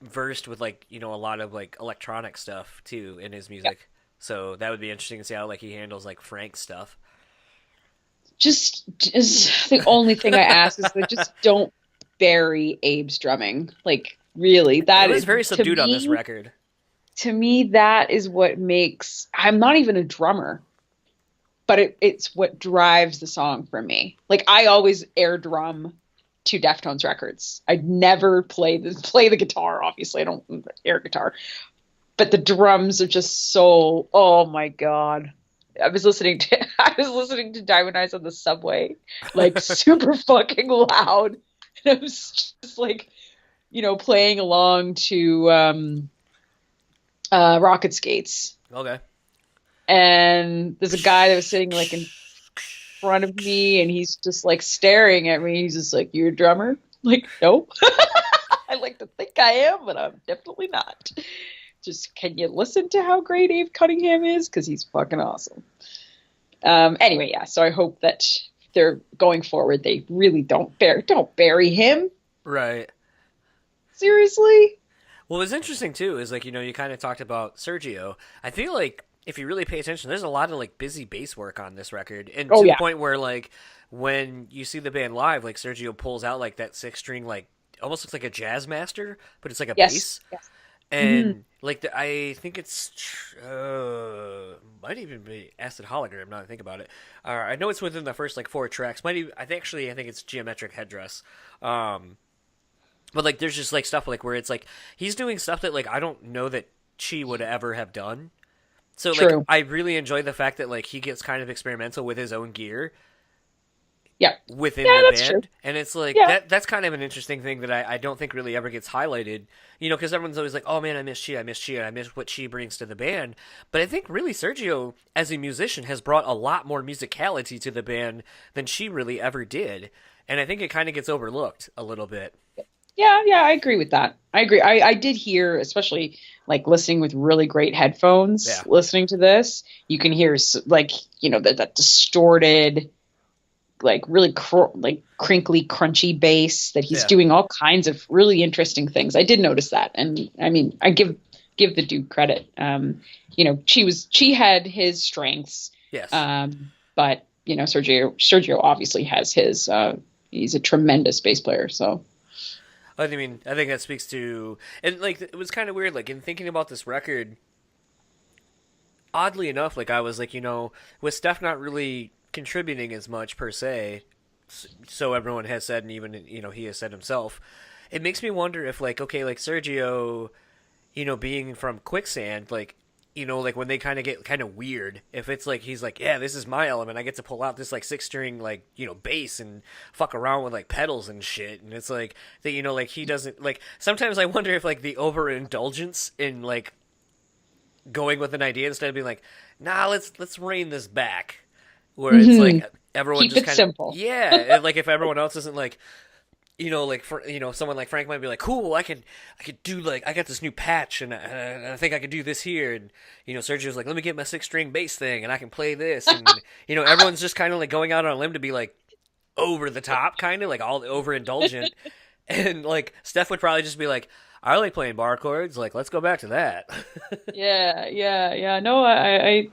versed with like, a lot of like electronic stuff too in his music. Yeah. So that would be interesting to see how like he handles like Frank's stuff. Just the only thing I ask is that just don't bury Abe's drumming. Like, really, that is very subdued on this record. To me, that is what makes. I'm not even a drummer, but it's what drives the song for me. Like, I always air drum to Deftones records. I'd never play the guitar. Obviously, I don't air guitar, but the drums are just so. Oh my god. I was listening to Diamond Eyes on the subway, like super fucking loud. And I was just like, playing along to Rocket Skates. Okay. And there's a guy that was sitting like in front of me, and he's just like staring at me. He's just like, "You're a drummer?" Like, no. I like to think I am, but I'm definitely not. Just, can you listen to how great Abe Cunningham is? Because he's fucking awesome. Anyway, yeah. So I hope that they're going forward. They really don't bury him. Right. Seriously. Well, what's interesting too is like, you kind of talked about Sergio. I feel like if you really pay attention, there's a lot of like busy bass work on this record, and to the point where like when you see the band live, like Sergio pulls out like that 6-string, like almost looks like a jazz master, but it's like a bass. Yes. And like I think it's might even be Acid Hologram. Now that I think about it, I know it's within the first like 4 tracks. I think it's Geometric Headdress. But like there's just like stuff like where it's like he's doing stuff that like I don't know that Chi would ever have done. So like I really enjoy the fact that like he gets kind of experimental with his own gear. Yeah. Within the band. True. And it's like, that's kind of an interesting thing that I don't think really ever gets highlighted, because everyone's always like, oh man, I miss Chi, and I miss what Chi brings to the band. But I think really Sergio, as a musician, has brought a lot more musicality to the band than Chi really ever did. And I think it kind of gets overlooked a little bit. Yeah, I agree with that. I agree. I did hear, especially like listening with really great headphones, listening to this, you can hear like, that distorted, like really crinkly, crunchy bass that he's doing all kinds of really interesting things. I did notice that. And I mean, I give the dude credit. Chi had his strengths. Yes. But Sergio obviously has his, he's a tremendous bass player. So. I mean, I think that speaks to, and like, it was kind of weird, like in thinking about this record, oddly enough, like I was like, with Steph not really contributing as much per se, so everyone has said, and even he has said himself, it makes me wonder if like, okay, like Sergio, being from Quicksand, like, like when they kind of get kind of weird, if it's like he's like, yeah, this is my element, I get to pull out this like 6-string like bass and fuck around with like pedals and shit, and it's like that, like he doesn't like. Sometimes I wonder if like the overindulgence in like going with an idea instead of being like, nah, let's rein this back. Where it's like everyone keep just kind of simple. Yeah, like if everyone else isn't like, like for someone like Frank might be like, cool, I could do like I got this new patch and I think I could do this here, and Sergio's like, let me get my 6-string bass thing and I can play this, and everyone's just kind of like going out on a limb to be like over the top, kind of like all overindulgent, and like Steph would probably just be like, I like playing bar chords, like let's go back to that. Yeah. No, I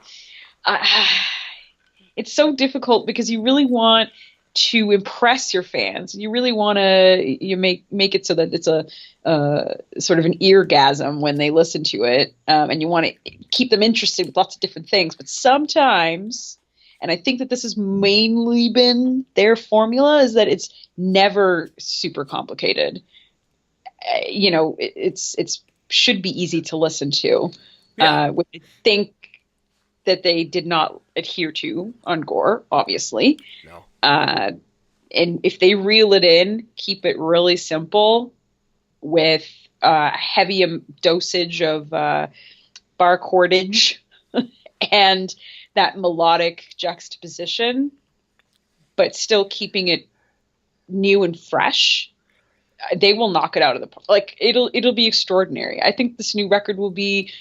it's so difficult because you really want to impress your fans. You really want to make it so that it's a sort of an eargasm when they listen to it, and you want to keep them interested with lots of different things. But sometimes, and I think that this has mainly been their formula, is that it's never super complicated. It's should be easy to listen to. Which I think that they did not adhere to on Gore, obviously. No. And if they reel it in, keep it really simple with heavy dosage of bar chordage and that melodic juxtaposition, but still keeping it new and fresh, they will knock it out of the park. Like it'll be extraordinary. I think this new record will be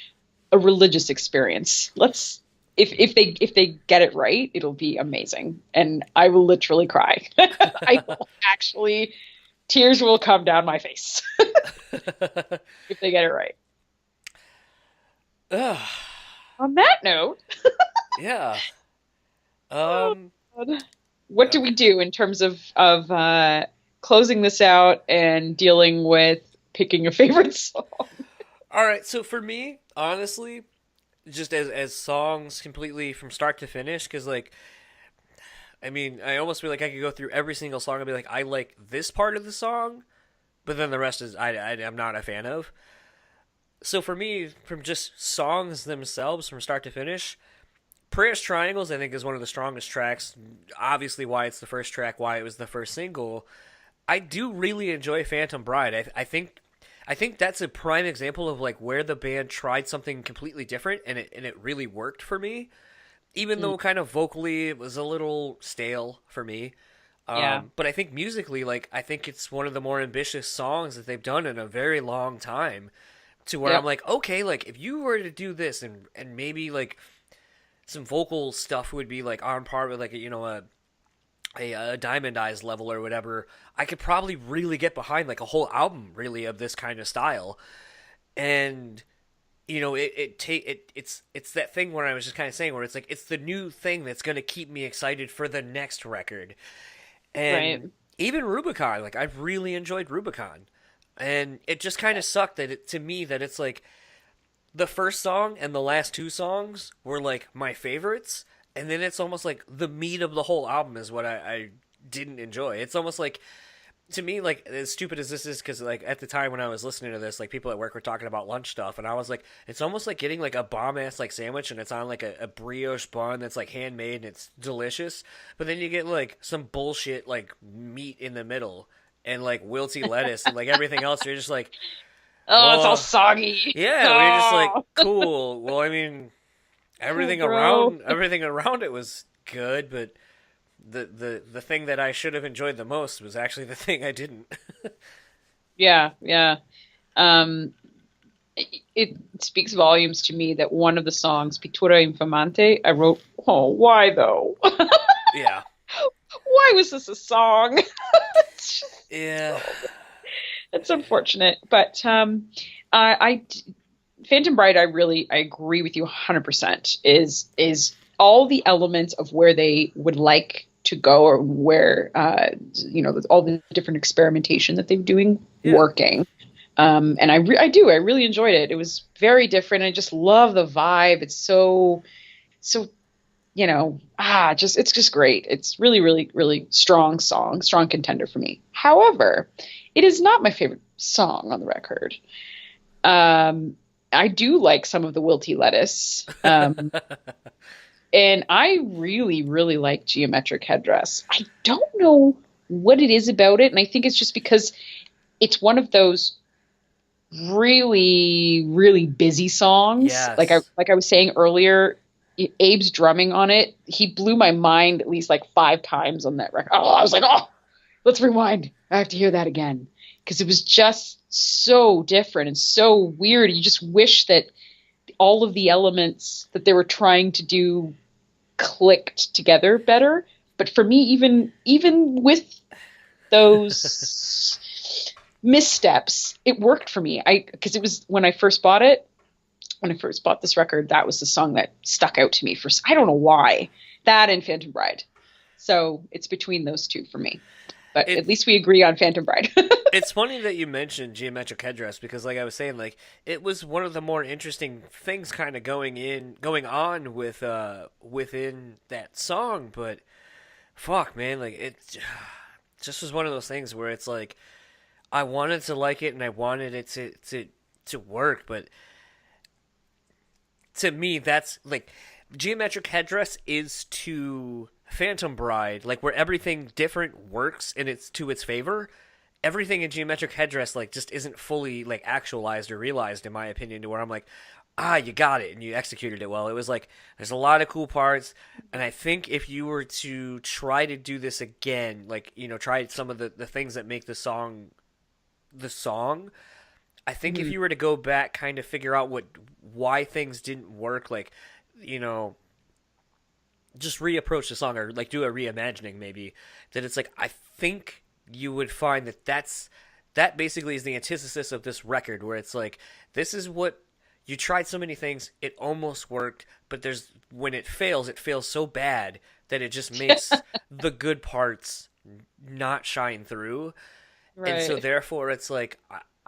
a religious experience. If they get it right, it'll be amazing, and I will literally cry. I will actually, tears will come down my face if they get it right. On that note, yeah. What do we do in terms of closing this out and dealing with picking a favorite song? All right, so for me, honestly, just as songs completely from start to finish, because like, I mean, I almost feel like I could go through every single song and be like, I like this part of the song, but then the rest is I'm not a fan of. So for me, from just songs themselves from start to finish, Prayers Triangles I think is one of the strongest tracks. Obviously why it's the first track, why it was the first single. I do really enjoy Phantom Bride. I think that's a prime example of like where the band tried something completely different and it really worked for me. Even though kind of vocally it was a little stale for me. But I think musically, like, I think it's one of the more ambitious songs that they've done in a very long time. To where I'm like, okay, like, if you were to do this and maybe, like, some vocal stuff would be, like, on par with, like, a Diamond Eyes level or whatever, I could probably really get behind, like, a whole album, really, of this kind of style. And, you know, it's that thing where I was just kind of saying, where it's like, it's the new thing that's going to keep me excited for the next record. And even Rubicon, like, I've really enjoyed Rubicon. And it just kind of sucked to me that it's like the first song and the last two songs were like my favorites, and then it's almost like the meat of the whole album is what I didn't enjoy. It's almost like, to me, like, as stupid as this is, because like at the time when I was listening to this, like people at work were talking about lunch stuff, and I was like, it's almost like getting like a bomb ass like sandwich, and it's on like a brioche bun that's like handmade and it's delicious, but then you get like some bullshit like meat in the middle. And like wilty lettuce and like everything else, you're just like, it's all soggy. Yeah, we're just like, cool. Well, I mean, everything around it was good, but the thing that I should have enjoyed the most was actually the thing I didn't. Yeah. It speaks volumes to me that one of the songs, Pittura Infamante, I wrote, oh, why though? Yeah. Why was this a song? Yeah, it's unfortunate, but Phantom Bride, I agree with you 100%. Is all the elements of where they would like to go, or where all the different experimentation that they're doing working. And I really enjoyed it. It was very different. I just love the vibe. It's so. It's just great. It's really, really, really strong contender for me. However, it is not my favorite song on the record. I do like some of the wilty lettuce. And I really, really like Geometric Headdress. I don't know what it is about it. And I think it's just because it's one of those really, really busy songs. Yes. Like I was saying earlier, Abe's drumming on it, he blew my mind at least like 5 times on that record. Oh, I was like, let's rewind. I have to hear that again. Because it was just so different and so weird. You just wish that all of the elements that they were trying to do clicked together better. But for me, even with those missteps, it worked for me. Because it was when I first bought this record, that was the song that stuck out to me for, I don't know why, that and Phantom Bride. So it's between those two for me. But at least we agree on Phantom Bride. It's funny that you mentioned Geometric Headdress, because like I was saying, like, it was one of the more interesting things kind of going on with within that song. But fuck, man, like, it just was one of those things where it's like, I wanted to like it and I wanted it to work, but to me, that's like, Geometric Headdress is to Phantom Bride, like, where everything different works and it's to its favor. Everything in Geometric Headdress, like, just isn't fully, like, actualized or realized, in my opinion, to where I'm like, you got it and you executed it well. It was like, there's a lot of cool parts, and I think if you were to try to do this again, like, try some of the things that make the song the song. I think if you were to go back, kind of figure out why things didn't work, like, you know, just reapproach the song or like do a reimagining maybe, that it's like, I think you would find that basically is the antithesis of this record, where it's like, this is what you tried so many things, it almost worked, but when it fails so bad that it just makes the good parts not shine through. Right. And so therefore it's like,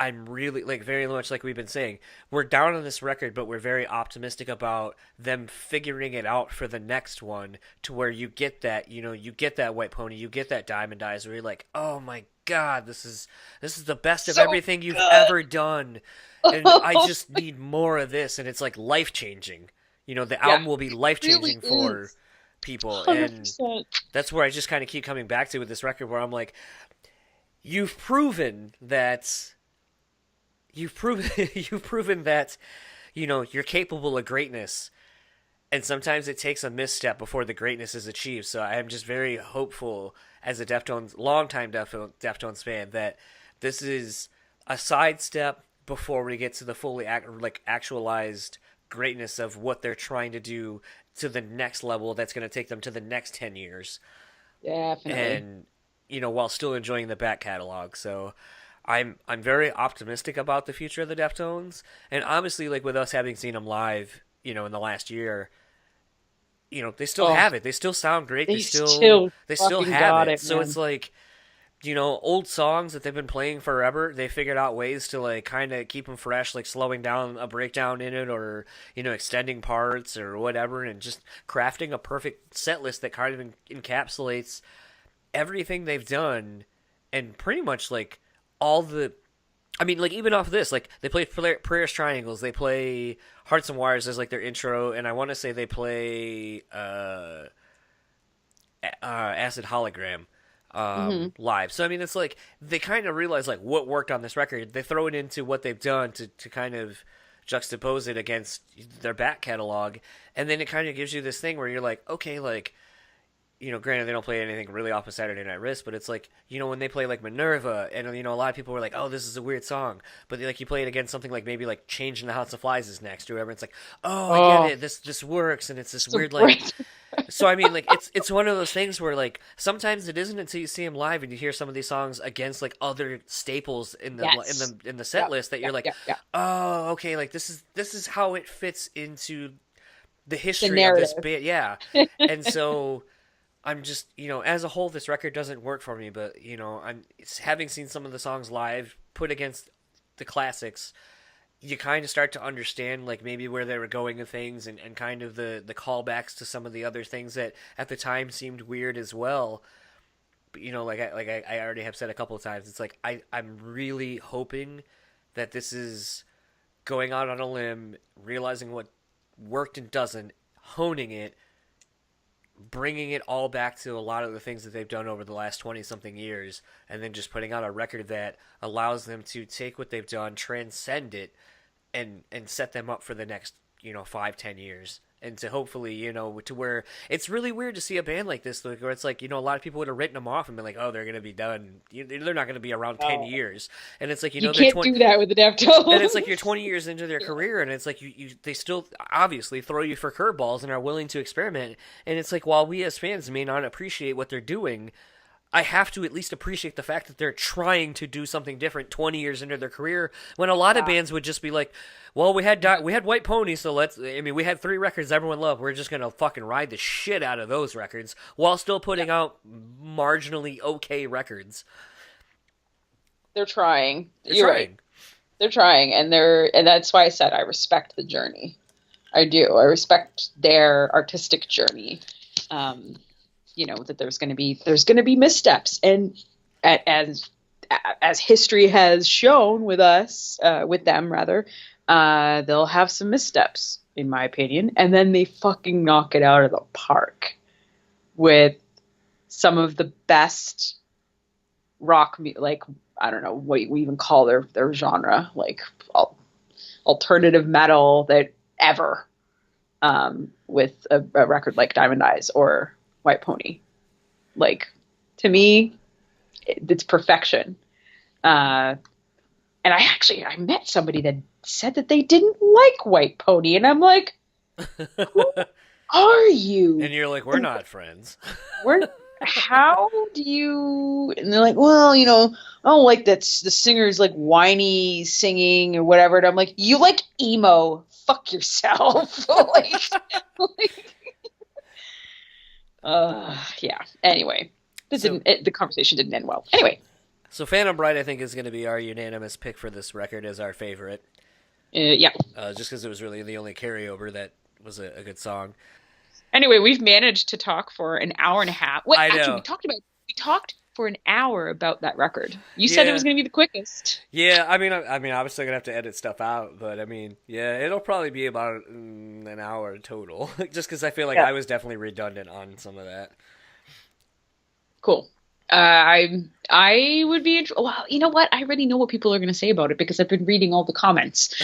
I'm really, like, very much like we've been saying, we're down on this record, but we're very optimistic about them figuring it out for the next one, to where you get that, you know, you get that White Pony, you get that Diamond Eyes, where you're like, oh my God, this is the best of So everything you've good. ever done. And I just need more of this. And it's like life-changing. You know, the album will be life-changing really for is. people. 100%. And that's where I just kind of keep coming back to with this record, where I'm like, you've proven that, you know, you're capable of greatness, and sometimes it takes a misstep before the greatness is achieved. So I am just very hopeful, as a longtime Deftones fan, that this is a sidestep before we get to the fully actualized greatness of what they're trying to do to the next level that's going to take them to the next 10 years. Definitely. And, you know, while still enjoying the back catalog. So I'm very optimistic about the future of the Deftones. And obviously, like, with us having seen them live, you know, in the last year, you know, they still have it. They still sound great. They still have it. So it's like, you know, old songs that they've been playing forever, they figured out ways to, like, kind of keep them fresh, like slowing down a breakdown in it, or, you know, extending parts or whatever, and just crafting a perfect set list that kind of encapsulates everything they've done. And pretty much, like, all the, I mean, like, even off of this, like, they play Prayers Triangles, they play Hearts and Wires as, like, their intro, and I want to say they play Acid Hologram live. So, I mean, it's like, they kind of realize, like, what worked on this record. They throw it into what they've done to kind of juxtapose it against their back catalog, and then it kind of gives you this thing where you're like, okay, like, you know, granted, they don't play anything really off of Saturday Night Wrist, but it's like, you know, when they play, like, Minerva, and, you know, a lot of people were like, oh, this is a weird song, but, like, you play it against something like maybe, like, Changing the House of Flies is next, or whatever, it's like, oh, I get it, this works, and it's this weird, like, so, I mean, like, it's one of those things where, like, sometimes it isn't until you see them live and you hear some of these songs against, like, other staples in the set list that you're like, oh, okay, like, this is how it fits into the history of this band, and so I'm just, you know, as a whole, this record doesn't work for me, but, you know, having seen some of the songs live put against the classics, you kind of start to understand, like, maybe where they were going with things, and kind of the callbacks to some of the other things that at the time seemed weird as well. But, you know, like I already have said a couple of times, it's like, I'm really hoping that this is going out on a limb, realizing what worked and doesn't, honing it, bringing it all back to a lot of the things that they've done over the last 20-something years, and then just putting out a record that allows them to take what they've done, transcend it, and set them up for the next, you know, 5-10 years. And to hopefully, you know, to where it's really weird to see a band like this, where it's like, you know, a lot of people would have written them off and been like, oh, they're going to be done. They're not going to be around 10 years. And it's like, you know, you can't do that with the Deftones. And it's like, you're 20 years into their career, and it's like, they still obviously throw you for curveballs and are willing to experiment. And it's like, while we as fans may not appreciate what they're doing, I have to at least appreciate the fact that they're trying to do something different 20 years into their career, when a lot of bands would just be like, well, we had White Pony, so we had 3 records everyone loved, we're just going to fucking ride the shit out of those records while still putting out marginally okay records. They're trying. You're right. They're trying, and that's why I said I respect the journey. I do. I respect their artistic journey. You know, that there's going to be missteps, and as history has shown with them rather, they'll have some missteps, in my opinion, and then they fucking knock it out of the park with some of the best rock, like, I don't know what we even call their genre, like alternative metal that ever, with a record like Diamond Eyes or White Pony. Like, to me, it's perfection. And I met somebody that said that they didn't like White Pony, and I'm like, who are you? And you're like, we're not friends. How do you? And they're like, well, I don't like that the singer's like whiny singing or whatever. And I'm like, you like emo? Fuck yourself. Yeah. Anyway, the conversation didn't end well. Anyway. So Phantom Bride, I think, is going to be our unanimous pick for this record as our favorite. Yeah. Just because it was really the only carryover that was a good song. Anyway, we've managed to talk for an hour and a half. Well, I know. Actually, we talked for an hour about that record. You said it was going to be the quickest. Yeah, I mean, obviously gonna have to edit stuff out, but I mean, yeah, it'll probably be about an hour total. Just because I feel like I was definitely redundant on some of that. Cool. I would be. Well, you know what? I already know what people are going to say about it because I've been reading all the comments.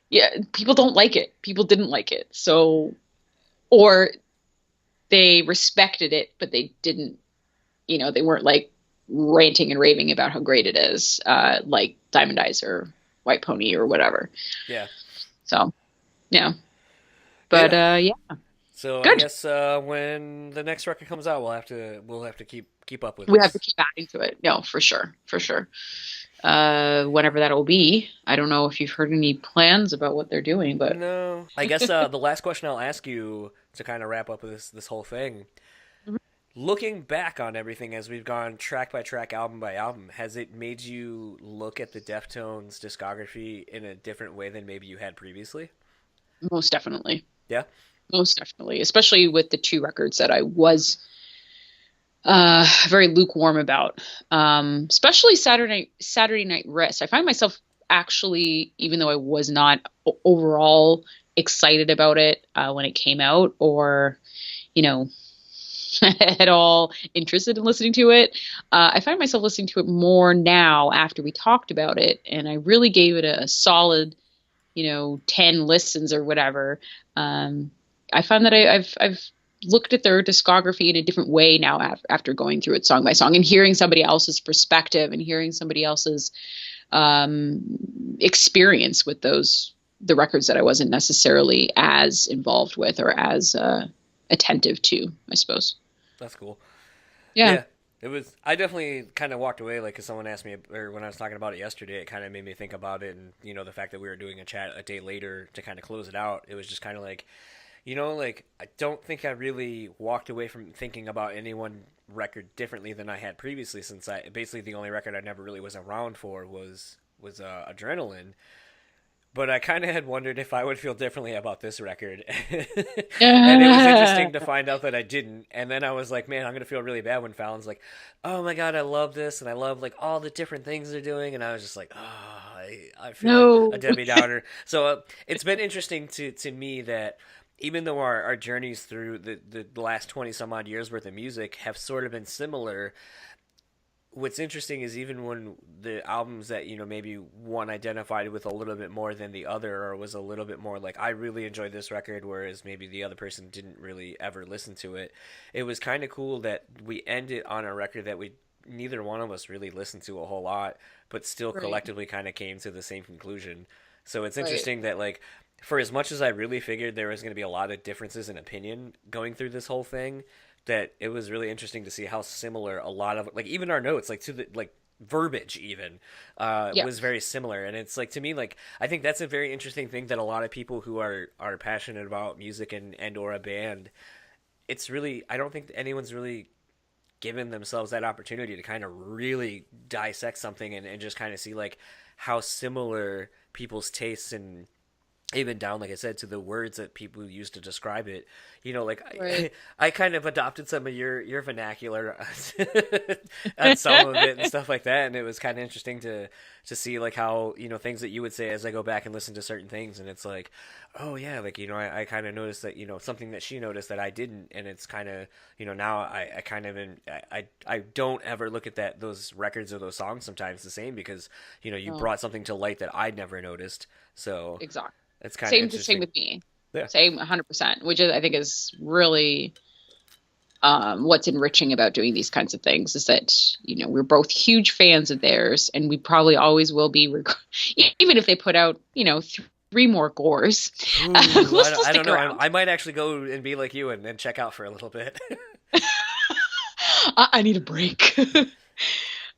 Yeah, people don't like it. People didn't like it. So, or they respected it, but they didn't, they weren't like ranting and raving about how great it is, like Diamond Eyes or White Pony or whatever. Yeah. So, yeah. But, yeah. So good. I guess when the next record comes out, we'll have to keep up with it. We have to keep adding to it. No, for sure. Whenever that will be. I don't know if you've heard any plans about what they're doing, but no. I guess the last question I'll ask you to kind of wrap up with this whole thing. Mm-hmm. Looking back on everything as we've gone track by track, album by album, has it made you look at the Deftones discography in a different way than maybe you had previously? Most definitely. Yeah? Most definitely, especially with the two records that I was very lukewarm about, especially Saturday Night Rest. I find myself actually, even though I was not overall excited about it when it came out, or at all interested in listening to it, I find myself listening to it more now after we talked about it, and I really gave it a solid 10 listens or whatever. I found that I've looked at their discography in a different way now after going through it song by song and hearing somebody else's perspective and hearing somebody else's experience with the records that I wasn't necessarily as involved with or as attentive to, I suppose. That's cool. Yeah. It was. I definitely kind of walked away, like, cause someone asked me, or when I was talking about it yesterday, it kind of made me think about it, and the fact that we were doing a chat a day later to kind of close it out. It was just kind of like, I don't think I really walked away from thinking about any one record differently than I had previously, since basically the only record I never really was around for was Adrenaline. But I kind of had wondered if I would feel differently about this record. And it was interesting to find out that I didn't. And then I was like, man, I'm going to feel really bad when Fallon's like, oh my God, I love this. And I love like all the different things they're doing. And I was just like, I feel like a Debbie Downer. So it's been interesting to me that even though our journeys through the last 20 some odd years worth of music have sort of been similar, what's interesting is even when the albums that, maybe one identified with a little bit more than the other, or was a little bit more like, I really enjoyed this record, whereas maybe the other person didn't really ever listen to it. It was kind of cool that we ended on a record that neither one of us really listened to a whole lot, but still collectively kind of came to the same conclusion. So it's interesting that, like, for as much as I really figured there was going to be a lot of differences in opinion going through this whole thing, that it was really interesting to see how similar a lot of, like, even our notes, like, to the, like, verbiage even was very similar. And it's like, to me, like, I think that's a very interesting thing that a lot of people who are passionate about music and or a band, it's really, I don't think anyone's really given themselves that opportunity to kind of really dissect something and just kind of see, like, how similar people's tastes and even down, like I said, to the words that people use to describe it. I kind of adopted some of your vernacular on some of it and stuff like that, and it was kind of interesting to see, like, how, things that you would say as I go back and listen to certain things, and it's like, oh yeah, like, I kind of noticed that, something that she noticed that I didn't, and it's kind of, now I kind of I don't ever look at those records or those songs sometimes the same, because, you brought something to light that I'd never noticed. So exactly. It's kind of same with me. Yeah. Same 100%, which I think is really what's enriching about doing these kinds of things is that, we're both huge fans of theirs, and we probably always will be, even if they put out, 3 more Gores. Ooh, We'll still I don't stick know. around. I might actually go and be like you and check out for a little bit. I need a break.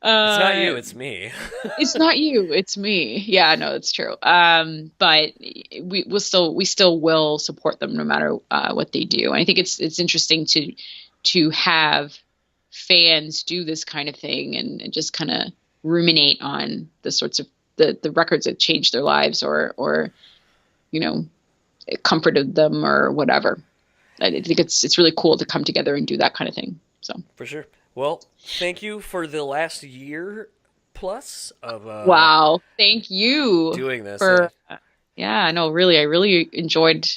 It's not you, it's me. It's not you, it's me. Yeah, no, that's true. But we still will support them no matter what they do. And I think it's interesting to have fans do this kind of thing and just kind of ruminate on the sorts of the records that changed their lives or comforted them or whatever. I think it's really cool to come together and do that kind of thing. So For sure. Well, thank you for the last year plus of wow, thank you doing this. Yeah, no, really, I really enjoyed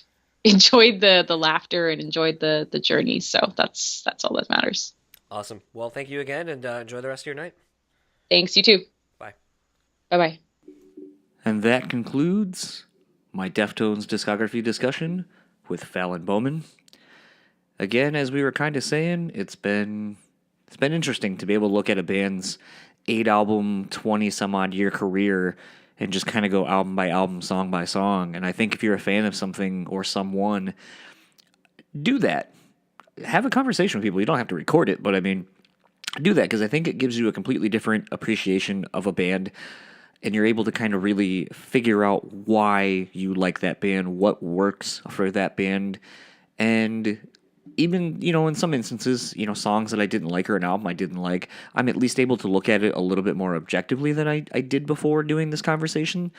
the laughter and enjoyed the journey. So that's all that matters. Awesome. Well, thank you again, and enjoy the rest of your night. Thanks, you too. Bye. Bye-bye. And that concludes my Deftones discography discussion with Fallon Bowman. Again, as we were kind of saying, it's been interesting to be able to look at a band's 8-album, 20-some-odd year career and just kind of go album by album, song by song. And I think if you're a fan of something or someone, do that. Have a conversation with people. You don't have to record it, but I mean, do that because I think it gives you a completely different appreciation of a band, and you're able to kind of really figure out why you like that band, what works for that band, and even, in some instances, songs that I didn't like or an album I didn't like, I'm at least able to look at it a little bit more objectively than I did before doing this conversation.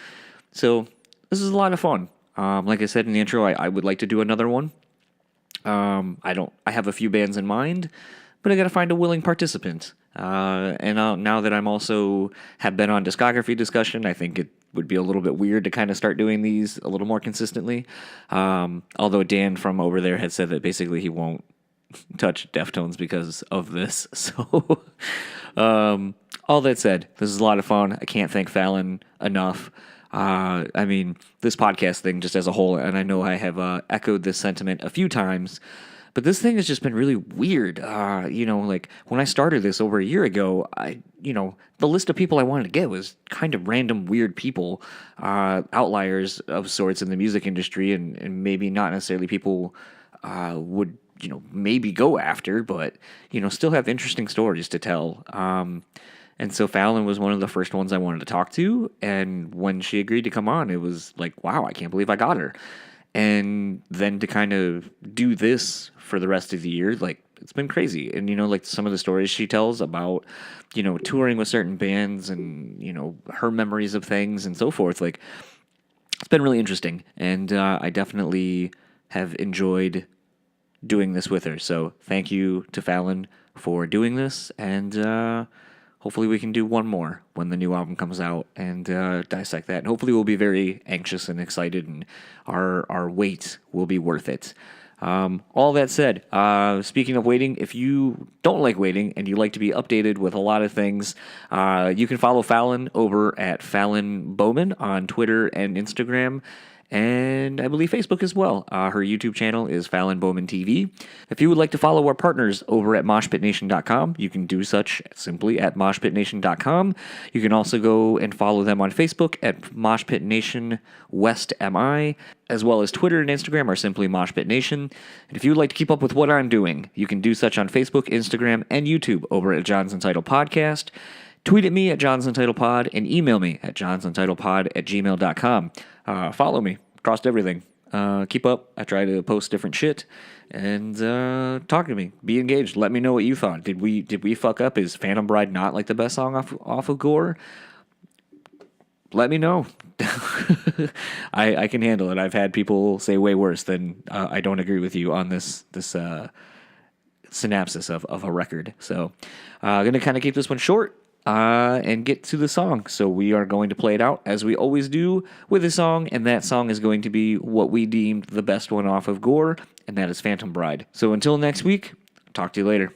So this is a lot of fun. Like I said in the intro, I would like to do another one. I have a few bands in mind, but I got to find a willing participant. And now that I'm also have been on discography discussion, I think it would be a little bit weird to kind of start doing these a little more consistently. Although Dan from over there had said that basically he won't touch Deftones because of this. So, all that said, this is a lot of fun. I can't thank Fallon enough. I mean, this podcast thing just as a whole, and I know I have echoed this sentiment a few times, but this thing has just been really weird. Like when I started this over a year ago, the list of people I wanted to get was kind of random, weird people, outliers of sorts in the music industry, and maybe not necessarily people would, maybe go after, but, still have interesting stories to tell. And so Fallon was one of the first ones I wanted to talk to, and when she agreed to come on, it was like, wow, I can't believe I got her. And then to kind of do this for the rest of the year, like, it's been crazy. And, like some of the stories she tells about, touring with certain bands and, her memories of things and so forth, like, it's been really interesting. And I definitely have enjoyed doing this with her. So thank you to Fallon for doing this. And hopefully we can do one more when the new album comes out and dissect that. And hopefully we'll be very anxious and excited, and our wait will be worth it. All that said, speaking of waiting, if you don't like waiting and you like to be updated with a lot of things, you can follow Fallon over at Fallon Bowman on Twitter and Instagram, and I believe Facebook as well. Her YouTube channel is Fallon Bowman TV. If you would like to follow our partners over at moshpitnation.com, you can do such simply at moshpitnation.com. You can also go and follow them on Facebook at moshpitnation West MI, as well as Twitter and Instagram are simply moshpitnation. And if you would like to keep up with what I'm doing, you can do such on Facebook, Instagram, and YouTube over at John's Entitled Podcast. Tweet at me at John's Entitled Pod and email me at johnsentitledpod@gmail.com. Follow me across everything. Keep up. I try to post different shit and talk to me. Be engaged. Let me know what you thought. Did we fuck up? Is Phantom Bride not like the best song off of Gore? Let me know. I can handle it. I've had people say way worse than I don't agree with you on this synopsis of a record. So I'm going to kind of keep this one short. And get to the song. So we are going to play it out as we always do with a song, and that song is going to be what we deemed the best one off of Gore, and that is Phantom Bride. So until next week, talk to you later.